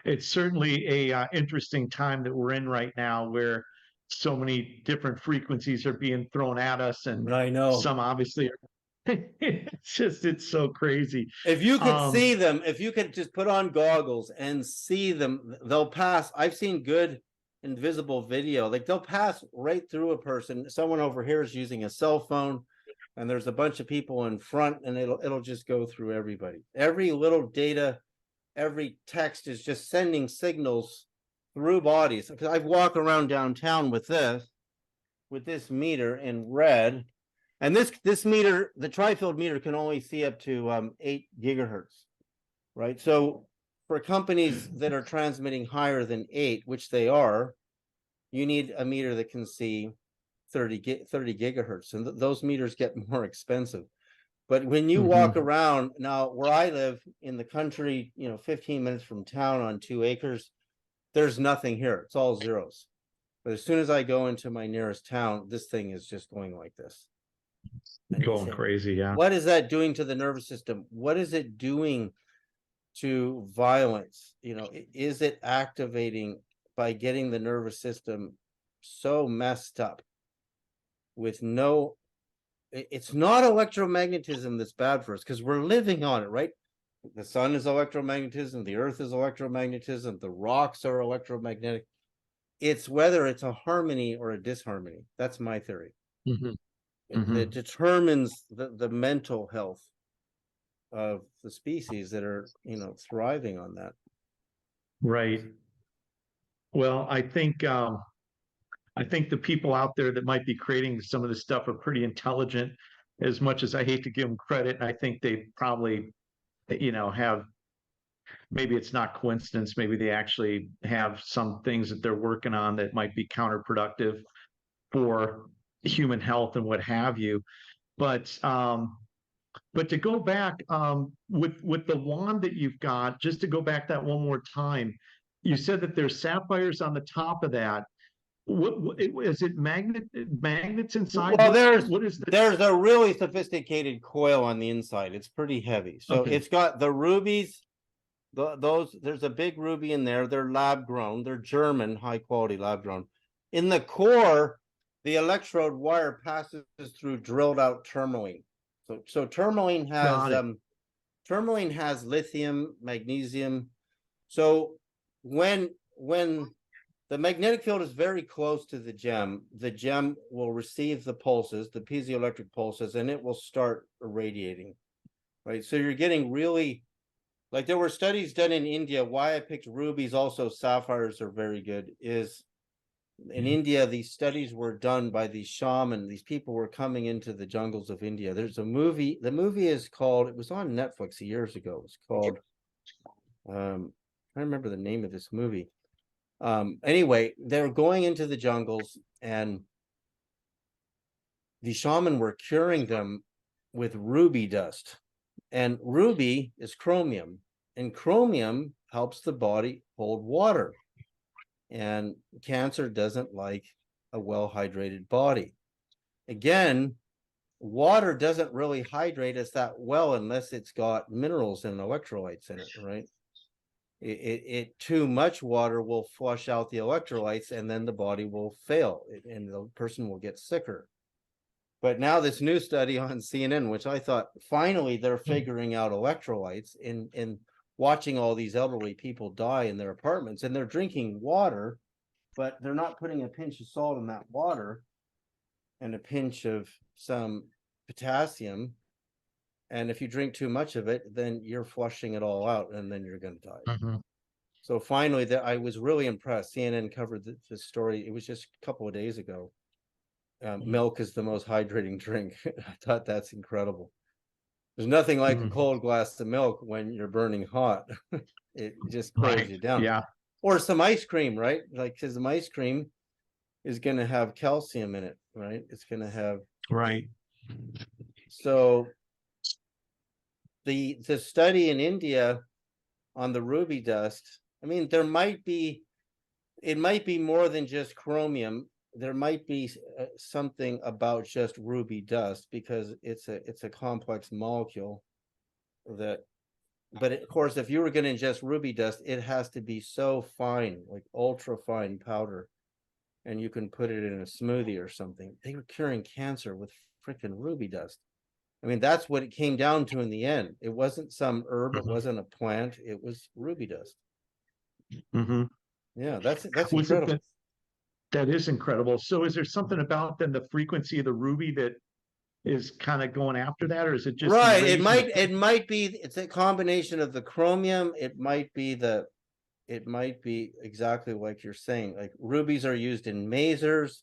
it's certainly a interesting time that we're in right now, where so many different frequencies are being thrown at us, and I know some obviously are it's so crazy. If you could see them, if you could just put on goggles and see them, they'll pass. I've seen good invisible video, like they'll pass right through a person. Someone over here is using a cell phone, and there's a bunch of people in front, and it'll just go through everybody. Every little data, every text is just sending signals through bodies. Because I've walked around downtown with this meter in red. And this meter, the tri-field meter, can only see up to 8 gigahertz, right? So for companies that are transmitting higher than 8, which they are, you need a meter that can see 30 gigahertz, and those meters get more expensive. But when you walk around now, where I live in the country, 15 minutes from town on 2 acres, there's nothing here. It's all zeros. But as soon as I go into my nearest town, this thing is just going like this. Going crazy, yeah. What is that doing to the nervous system? What is it doing to violence? Is it activating by getting the nervous system so messed up with it's not electromagnetism that's bad for us, because we're living on it, right? The sun is electromagnetism, the earth is electromagnetism, the rocks are electromagnetic. it's whether it's a harmony or a disharmony. That's my theory. Mhm. That determines the mental health of the species that are, thriving on that. Right. Well, I think the people out there that might be creating some of this stuff are pretty intelligent, as much as I hate to give them credit. And I think they probably, have, maybe it's not coincidence, maybe they actually have some things that they're working on that might be counterproductive for human health and what have you. But to go back, with the wand that you've got, just to go back that one more time, you said that there's sapphires on the top of that. What is it? Magnets inside? Well, What is the? there's a really sophisticated coil on the inside. It's pretty heavy. So Okay. it's got the rubies. Those there's a big ruby in there. They're lab grown. They're German, high quality lab grown. In the core, the electrode wire passes through drilled out tourmaline. So tourmaline has lithium, magnesium. So when the magnetic field is very close to the gem will receive the pulses, the piezoelectric pulses, and it will start irradiating. Right. So you're getting really, like, there were studies done in India. Why I picked rubies, also sapphires are very good, is in India, these studies were done by these shaman. These people were coming into the jungles of India. There's a movie. The movie is called, it was on Netflix years ago. It's called, I remember the name of this movie. Anyway, they're going into the jungles, and the shaman were curing them with ruby dust. And ruby is chromium, and chromium helps the body hold water. And cancer doesn't like a well-hydrated body. Again, water doesn't really hydrate us that well unless it's got minerals and electrolytes in it, right? It too much water will flush out the electrolytes, and then the body will fail, and the person will get sicker. But now this new study on CNN, which I thought finally they're figuring out electrolytes in watching all these elderly people die in their apartments, and they're drinking water, but they're not putting a pinch of salt in that water and a pinch of some potassium. And if you drink too much of it, then you're flushing it all out, and then you're going to die. So finally, I was really impressed. CNN covered the story. It was just a couple of days ago. Milk is the most hydrating drink. I thought that's incredible. There's nothing like a cold glass of milk when you're burning hot. It just cools you down. Yeah. Or some ice cream, right? Like, because some ice cream is going to have calcium in it, right? It's going to have. Right. So the study in India on the ruby dust, I mean, it might be more than just chromium. There might be something about just ruby dust, because it's a complex molecule that, but of course, if you were going to ingest ruby dust, it has to be so fine, like ultra fine powder, and you can put it in a smoothie or something. They were curing cancer with freaking ruby dust. I mean, that's what it came down to in the end. It wasn't some herb, it wasn't a plant, it was ruby dust. Yeah, that's incredible. That is incredible. So is there something about then the frequency of the ruby that is kind of going after that, or is it just right? It might be, it's a combination of the chromium. It might be exactly like you're saying. Like, rubies are used in masers,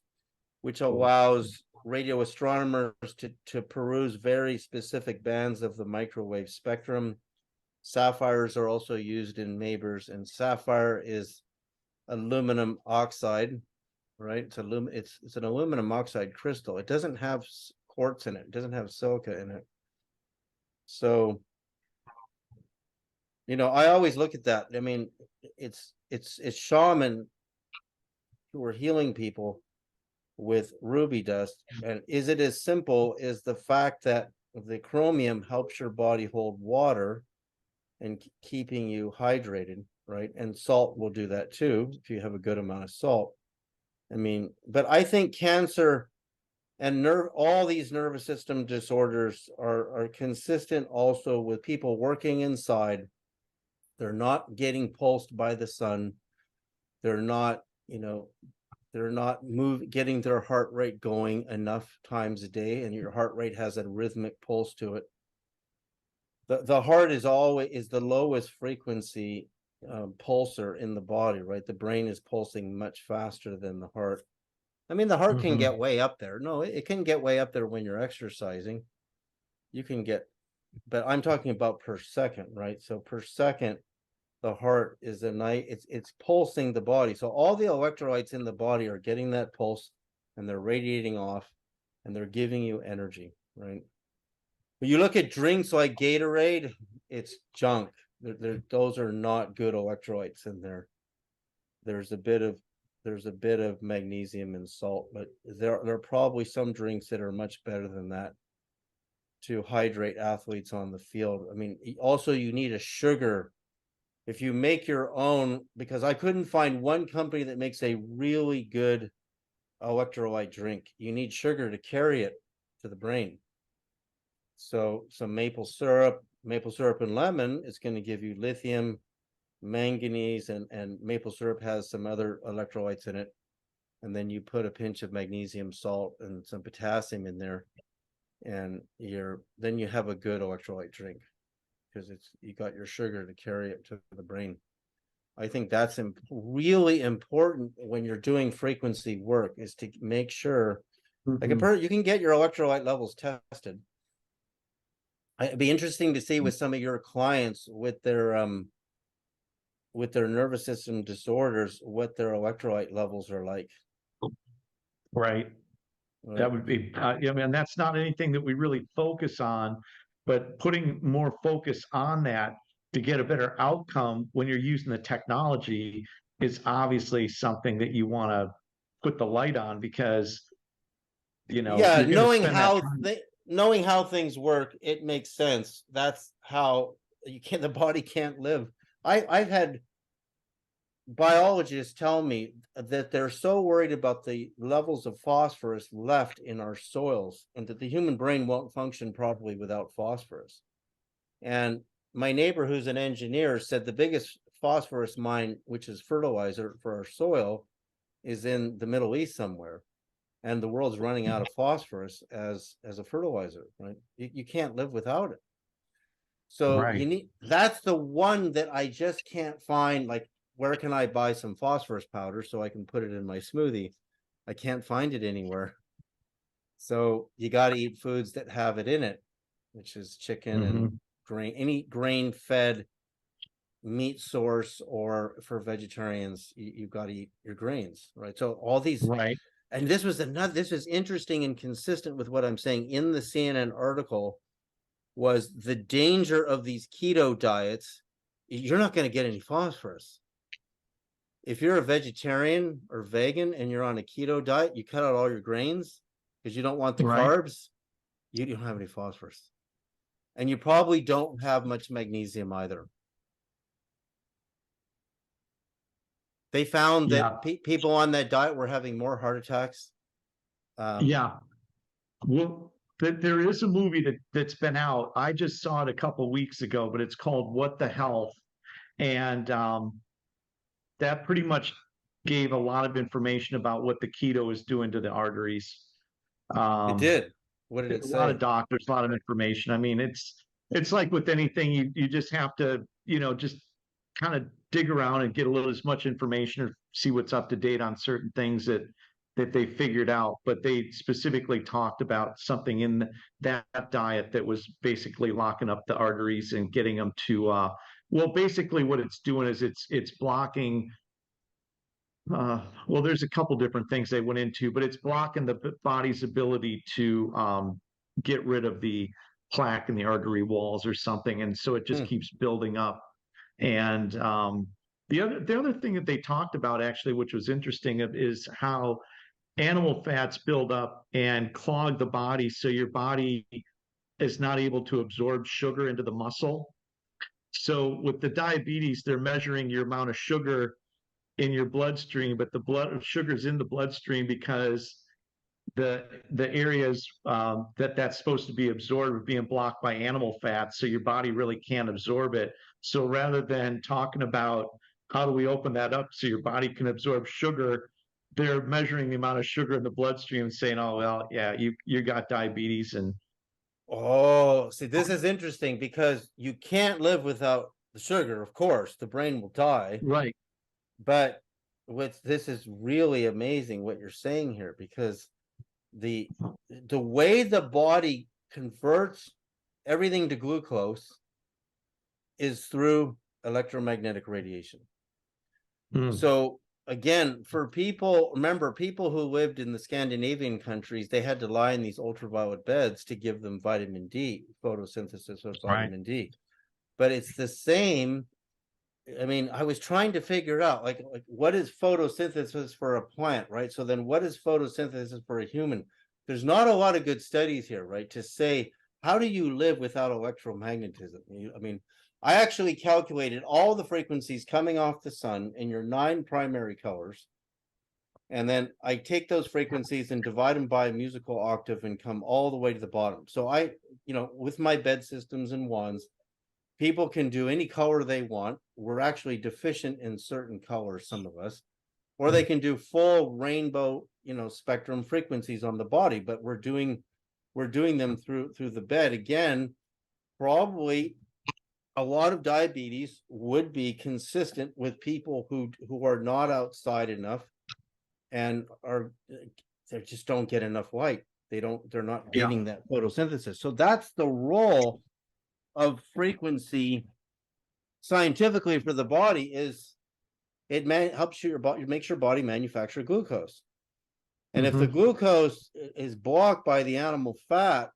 which allows radio astronomers to peruse very specific bands of the microwave spectrum. Sapphires are also used in masers, and sapphire is aluminum oxide, right? It's an aluminum oxide crystal. It doesn't have quartz in it. It doesn't have silica in it. So, I always look at that. I mean, it's shaman who are healing people with ruby dust. And is it as simple as the fact that the chromium helps your body hold water and keeping you hydrated, right? And salt will do that too, if you have a good amount of salt. I mean, but I think cancer and all these nervous system disorders are consistent also with people working inside. They're not getting pulsed by the sun. They're not, you know, they're not getting their heart rate going enough times a day, and your heart rate has a rhythmic pulse to it. The heart is always the lowest frequency pulsar in the body, right? The brain is pulsing much faster than the heart. I mean, the heart can get way up there. No, it can get way up there when you're exercising. You can get, but I'm talking about per second, right? So per second, the heart is it's pulsing the body. So all the electrolytes in the body are getting that pulse, and they're radiating off, and they're giving you energy, right? But you look at drinks like Gatorade, it's junk. Those are not good electrolytes in there. There's a bit of magnesium and salt, but there are probably some drinks that are much better than that to hydrate athletes on the field. I mean, also you need a sugar. If you make your own, because I couldn't find one company that makes a really good electrolyte drink. You need sugar to carry it to the brain. So some maple syrup and lemon is going to give you lithium, manganese, and maple syrup has some other electrolytes in it. And then you put a pinch of magnesium, salt, and some potassium in there, and then you have a good electrolyte drink, because you got your sugar to carry it to the brain. I think that's really important when you're doing frequency work, is to make sure, like you can get your electrolyte levels tested. It'd be interesting to see with some of your clients with their nervous system disorders what their electrolyte levels are like. Right. That would be, I mean, that's not anything that we really focus on, but putting more focus on that to get a better outcome when you're using the technology is obviously something that you want to put the light on, because, you're going to spend that time. Knowing how things work, it makes sense. That's how the body can't live. I've had biologists tell me that they're so worried about the levels of phosphorus left in our soils, and that the human brain won't function properly without phosphorus. And my neighbor, who's an engineer, said the biggest phosphorus mine, which is fertilizer for our soil, is in the Middle East somewhere. And the world's running out of phosphorus as a fertilizer, right? You can't live without it. So that's the one that I just can't find. Like, where can I buy some phosphorus powder so I can put it in my smoothie? I can't find it anywhere. So you got to eat foods that have it in it, which is chicken and grain, any grain fed meat source, or for vegetarians, you've got to eat your grains, right? So all these, and this is interesting and consistent with what I'm saying in the CNN article, was the danger of these keto diets. You're not going to get any phosphorus. If you're a vegetarian or vegan and you're on a keto diet, you cut out all your grains because you don't want the carbs, you don't have any phosphorus. And you probably don't have much magnesium either. They found that people on that diet were having more heart attacks. Well, there is a movie that's been out. I just saw it a couple weeks ago, but it's called What the Health. And that pretty much gave a lot of information about what the keto is doing to the arteries. It did. What did it say? A lot of doctors, a lot of information. I mean, it's like with anything, you just have to, just kind of dig around and get as much information, or see what's up to date on certain things that they figured out. But they specifically talked about something in that diet that was basically locking up the arteries and getting them to basically what it's doing is it's blocking. There's a couple different things they went into, but it's blocking the body's ability to get rid of the plaque in the artery walls or something, and so it just keeps building up. And the other thing that they talked about, actually, which was interesting, is how animal fats build up and clog the body, so your body is not able to absorb sugar into the muscle. So with the diabetes, they're measuring your amount of sugar in your bloodstream, but the sugar's in the bloodstream because the areas that's supposed to be absorbed are being blocked by animal fats, so your body really can't absorb it. So rather than talking about how do we open that up so your body can absorb sugar? They're measuring the amount of sugar in the bloodstream and saying, oh, well, yeah, you got diabetes. And Oh, see, this is interesting because you can't live without the sugar, of course, the brain will die. right. But this is really amazing what you're saying here, because the way the body converts everything to glucose is through electromagnetic radiation. Mm. So again, for people, remember, people who lived in the Scandinavian countries, they had to lie in these ultraviolet beds to give them vitamin D, photosynthesis of Right. vitamin D. But it's the same. I mean, I was trying to figure it out, like what is photosynthesis for a plant, right? So then what is photosynthesis for a human? There's not a lot of good studies here, right? To say, how do you live without electromagnetism? I mean, I actually calculated all the frequencies coming off the sun in your 9 primary colors. And then I take those frequencies and divide them by a musical octave and come all the way to the bottom. So I, with my bed systems and wands, people can do any color they want. We're actually deficient in certain colors, some of us, or they can do full rainbow, spectrum frequencies on the body, but we're doing them through the bed. Again, probably a lot of diabetes would be consistent with people who are not outside enough and they just don't get enough light. They're not Yeah. getting that photosynthesis. So that's the role of frequency scientifically for the body, is it helps your body, makes your body manufacture glucose. And if the glucose is blocked by the animal fat,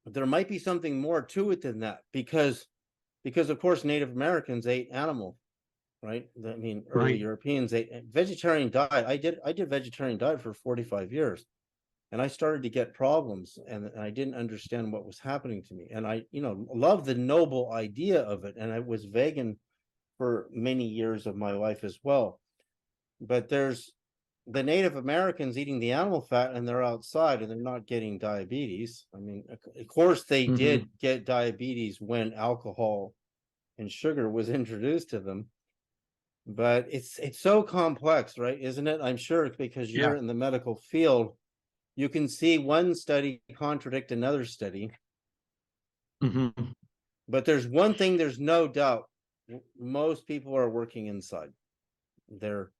there might be something more to it than that, because of course Native Americans ate animal, right? I mean, early Right. Europeans ate vegetarian diet. I did vegetarian diet for 45 years. And I started to get problems, and I didn't understand what was happening to me. And I, love the noble idea of it. And I was vegan for many years of my life as well. But there's the Native Americans eating the animal fat, and they're outside and they're not getting diabetes. I mean, of course they did get diabetes when alcohol and sugar was introduced to them. But it's so complex, right? Isn't it? I'm sure, because Yeah. you're in the medical field, you can see one study contradict another study. But there's one thing, there's no doubt, most people are working inside. They're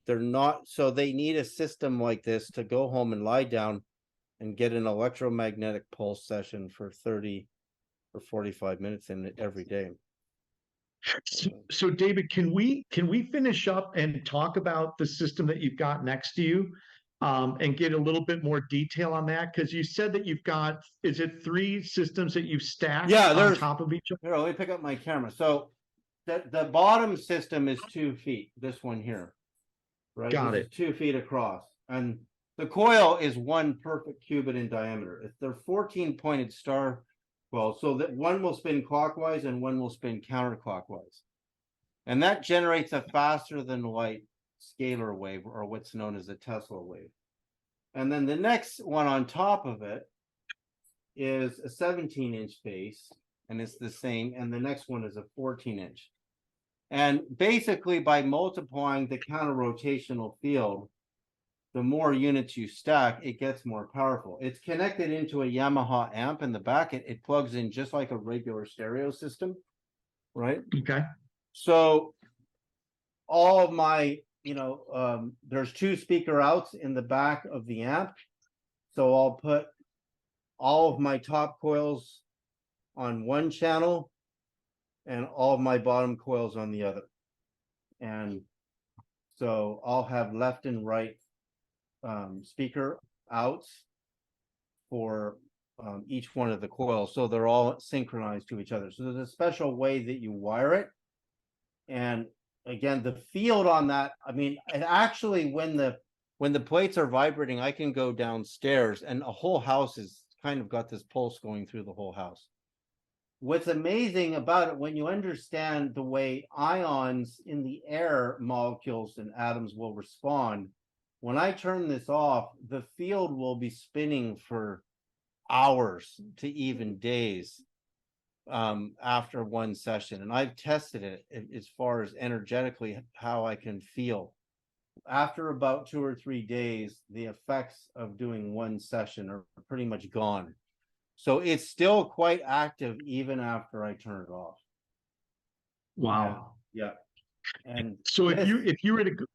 not, so they need a system like this to go home and lie down and get an electromagnetic pulse session for 30 or 45 minutes in it every day. So David, can we finish up and talk about the system that you've got next to you, and get a little bit more detail on that? Because you said that you've got, is it 3 systems that you've stacked on top of each other? Here, let me pick up my camera. So the bottom system is 2 feet. This one here, right? Got This it. is 2 feet across, and the coil is 1 perfect cubit in diameter. They're 14 pointed star coils, so that one will spin clockwise and one will spin counterclockwise. And that generates a faster than light scalar wave, or what's known as a Tesla wave. And then the next one on top of it is a 17-inch base, and it's the same. And the next one is a 14-inch. And basically, by multiplying the counter-rotational field, the more units you stack, it gets more powerful. It's connected into a Yamaha amp in the back. It plugs in just like a regular stereo system, right? Okay. So all of my, there's 2 speaker outs in the back of the amp. So I'll put all of my top coils on one channel and all of my bottom coils on the other. And so I'll have left and right speaker outs for each one of the coils. So they're all synchronized to each other. So there's a special way that you wire it. And again, the field on that, I mean, it actually, when the plates are vibrating, I can go downstairs and a whole house is kind of got this pulse going through the whole house. What's amazing about it, when you understand the way ions in the air molecules and atoms will respond, when I turn this off, the field will be spinning for hours to even days. after one session, and I've tested it as far as energetically how I can feel. After about 2 or 3 days, the effects of doing one session are pretty much gone. So it's still quite active even after I turn it off. Wow. Yeah. And So this, if you were to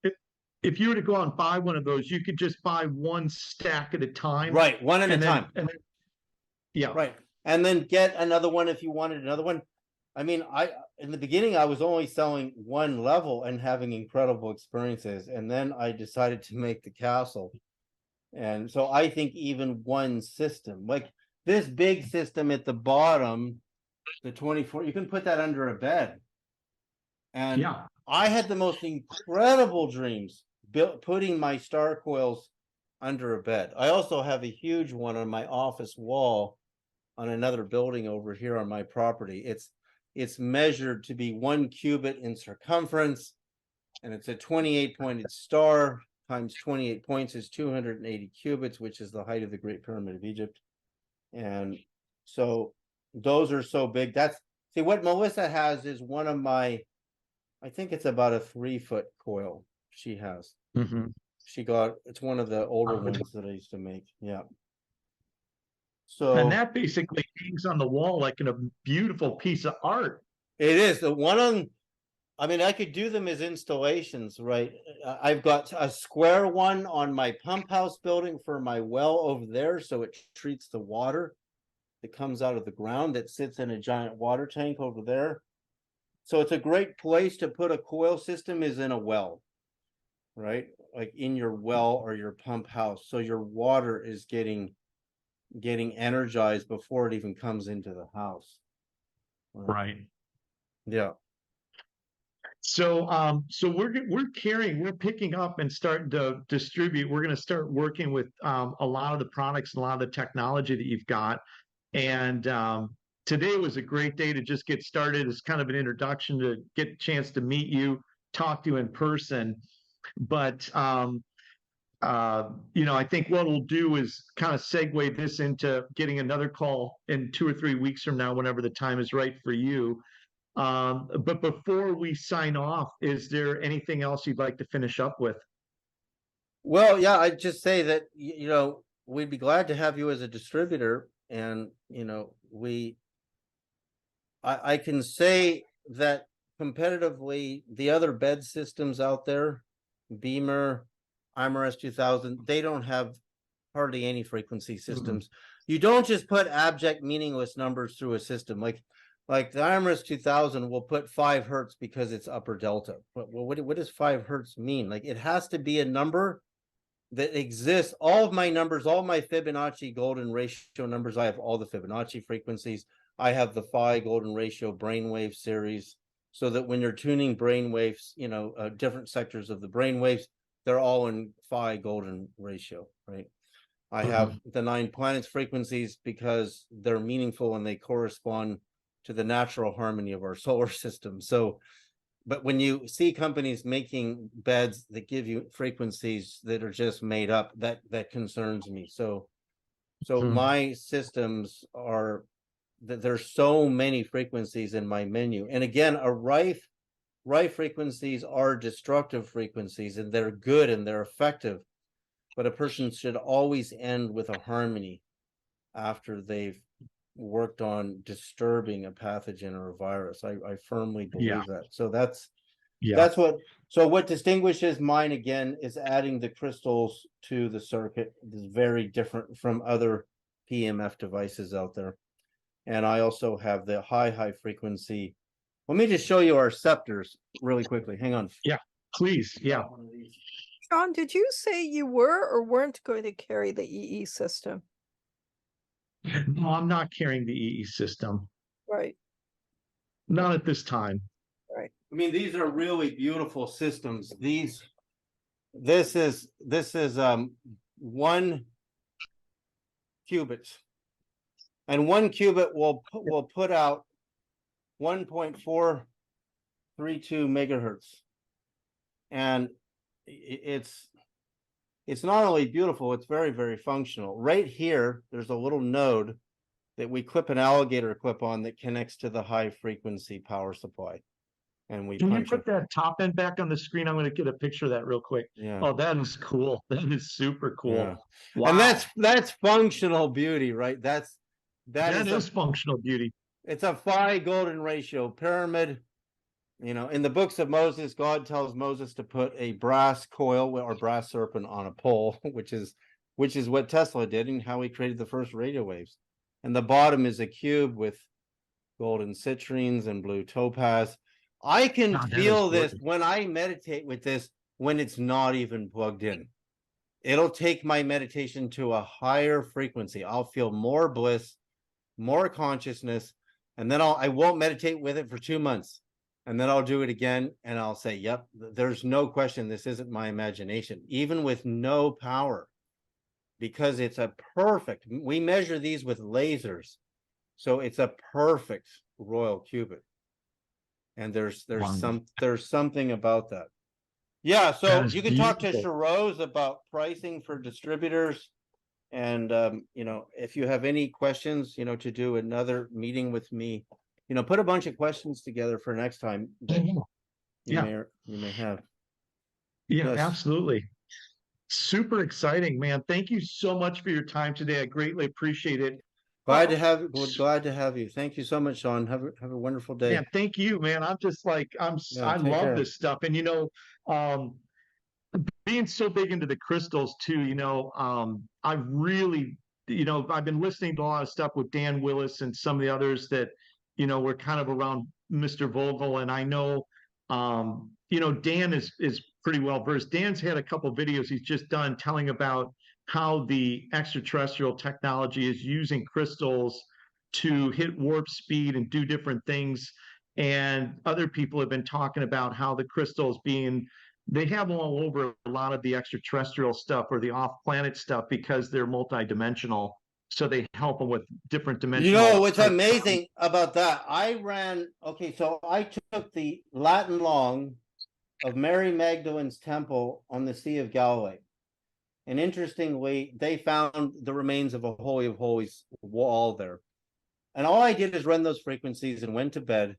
if you were to go out and buy one of those, you could just buy one stack at a time, right, one at a time. and then yeah, Right. And then get another one if you wanted another one. I mean, in the beginning I was only selling one level and having incredible experiences, and then I decided to make the castle. And so I think even one system, like this big system at the bottom, the 24, you can put that under a bed. And yeah. I had the most incredible dreams putting my star coils under a bed. I also have a huge one on my office wall on another building over here on my property. It's measured to be 1 cubit in circumference, and it's a 28 pointed star times 28 points is 280 cubits, which is the height of the Great Pyramid of Egypt. And so those are so big. That's, see, what Melissa has is one of my, I think it's about a 3-foot coil she has. Mm-hmm. She got, it's one of the older ones that I used to make. Yeah. And So that basically hangs on the wall like in a beautiful piece of art. it is the one on, I mean, I could do them as installations, right? I've got a square one on my pump house building for my well over there, so it treats the water that comes out of the ground that sits in a giant water tank over there. So it's a great place to put a coil system is in a well, right? Like in your well or your pump house. So your water is getting energized before it even comes into the house. Right. Yeah. So we're picking up and starting to distribute. We're going to start working with a lot of the products and a lot of the technology that you've got. And today was a great day to just get started. It's kind of an introduction to get a chance to meet you, talk to you in person. But I think what we'll do is kind of segue this into getting another call in 2 or 3 weeks from now, whenever the time is right for you. But before we sign off, is there anything else you'd like to finish up with? Well, yeah, I'd just say that, we'd be glad to have you as a distributor. And, I can say that competitively, the other bed systems out there, Beamer, IMRS 2000, they don't have hardly any frequency systems. You don't just put abject meaningless numbers through a system. Like the IMRS 2000 will put 5 hertz because it's upper delta. Well, what does 5 hertz mean? Like, it has to be a number that exists. All of my numbers, all my Fibonacci golden ratio numbers, I have all the Fibonacci frequencies. I have the Phi golden ratio brainwave series, so that when you're tuning brainwaves, different sectors of the brainwaves, they're all in Phi golden ratio, right? I have the 9 planets frequencies because they're meaningful and they correspond to the natural harmony of our solar system. So, but when you see companies making beds that give you frequencies that are just made up, that concerns me. So my systems are that there's so many frequencies in my menu. And again, a rife frequencies are destructive frequencies, and they're good and they're effective. But a person should always end with a harmony after they've worked on disturbing a pathogen or a virus. I firmly believe that. So that's what distinguishes mine again is adding the crystals to the circuit. Is very different from other PMF devices out there. And I also have the high frequency. Let me just show you our scepters really quickly. Hang on. Yeah, please. Yeah. John, did you say you were or weren't going to carry the EE system? No, I'm not carrying the EE system. Right, Not at this time. right. I mean, these are really beautiful systems. This is 1 qubit, and 1 qubit will put out 1.432 megahertz, and it's not only beautiful, it's very, very functional. Right here, there's a little node that we clip an alligator clip on that connects to the high frequency power supply. And we Can you punch put it. that top end back on the screen? I'm going to get a picture of that real quick. Yeah. Oh, that is cool. That is super cool. Yeah. Wow. And that's functional beauty, right? That is functional beauty. It's a phi golden ratio pyramid. You know, in the books of Moses, God tells Moses to put a brass coil or brass serpent on a pole, which is what Tesla did and how he created the first radio waves. And the bottom is a cube with golden citrines and blue topaz. I can feel this when I meditate with this when it's not even plugged in. It'll take my meditation to a higher frequency. I'll feel more bliss, more consciousness, and then I won't meditate with it for 2 months. And then I'll do it again and I'll say, yep, there's no question this isn't my imagination, even with no power, because it's a perfect, we measure these with lasers. So it's a perfect royal cubit. And there's something about that. Yeah, so you can talk to Sharose about pricing for distributors. And you know, if you have any questions, you know, to do another meeting with me, you know, put a bunch of questions together for next time that you may have. Yeah, yes. Absolutely. Super exciting, man. Thank you so much for your time today. I greatly appreciate it. Glad to have you. Thank you so much, Sean. Have a wonderful day. Yeah, thank you, man. I'm just like I love this stuff. And you know, being so big into the crystals too, you know, I really, you know, I've been listening to a lot of stuff with Dan Willis and some of the others that, you know, were kind of around Mr. Vogel. And I know, you know, Dan is pretty well versed. Dan's had a couple of videos he's just done telling about how the extraterrestrial technology is using crystals to hit warp speed and do different things. And other people have been talking about how the crystals they have all over a lot of the extraterrestrial stuff or the off-planet stuff because they're multidimensional. So they help them with different dimensional. You know what's amazing about that? So I took the Latin long of Mary Magdalene's temple on the Sea of Galilee. And interestingly, they found the remains of a Holy of Holies wall there. And all I did is run those frequencies and went to bed.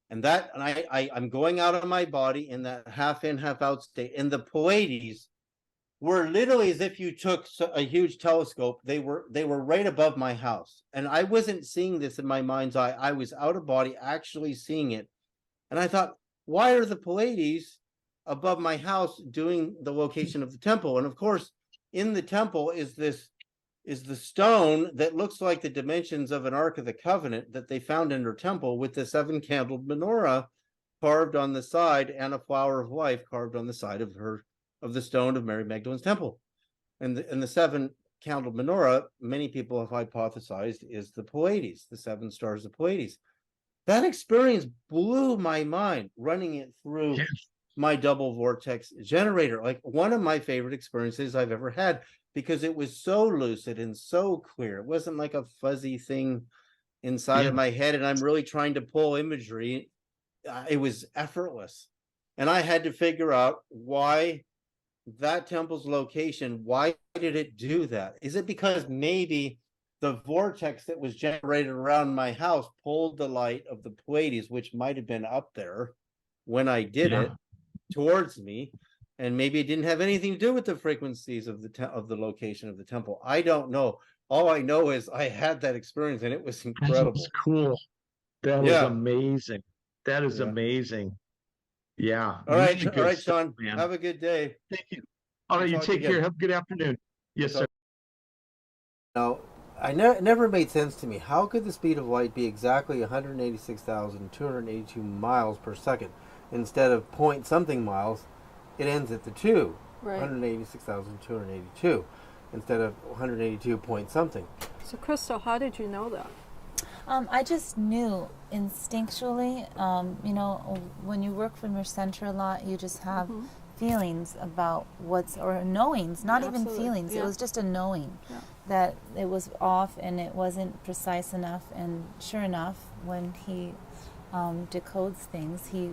And I'm going out of my body in that half in, half out state. And the Pleiades were literally as if you took a huge telescope. They were right above my house. And I wasn't seeing this in my mind's eye. I was out of body actually seeing it. And I thought, why are the Pleiades above my house doing the location of the temple? And of course, in the temple is the stone that looks like the dimensions of an Ark of the Covenant that they found in her temple, with the 7-candled menorah carved on the side and a flower of life carved on the side of the stone of Mary Magdalene's temple. And the 7-candled menorah, many people have hypothesized, is the Pleiades, the 7 stars of Pleiades. That experience blew my mind, running it through my double vortex generator. Like one of my favorite experiences I've ever had, because it was so lucid and so clear. It wasn't like a fuzzy thing inside of my head and I'm really trying to pull imagery. It was effortless. And I had to figure out why that temple's location, why did it do that? Is it because maybe the vortex that was generated around my house pulled the light of the Pleiades, which might have been up there when I did it, towards me, and maybe it didn't have anything to do with the frequencies of the location of the temple. I don't know. All I know is I had that experience and it was incredible. That's cool. That was amazing. That is amazing. Yeah. All right, Sean. Man. Have a good day. Thank you. All right, you take care. Have a good afternoon. Yes, sir. Now, it never made sense to me. How could the speed of light be exactly 186,282 miles per second instead of point something miles? It ends at the 2, right. 186,282 instead of 182 point something. So, Crystal, how did you know that? I just knew instinctually. You know, when you work from your center a lot, you just have feelings about or knowings, not even feelings. It was just a knowing that it was off and it wasn't precise enough. And sure enough, when he decodes things, he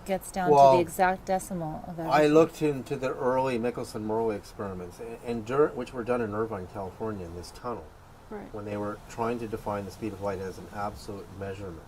gets down to the exact decimal of everything. I looked into the early Michelson-Morley experiments, which were done in Irvine, California, in this tunnel. Right. when they were trying to define the speed of light as an absolute measurement.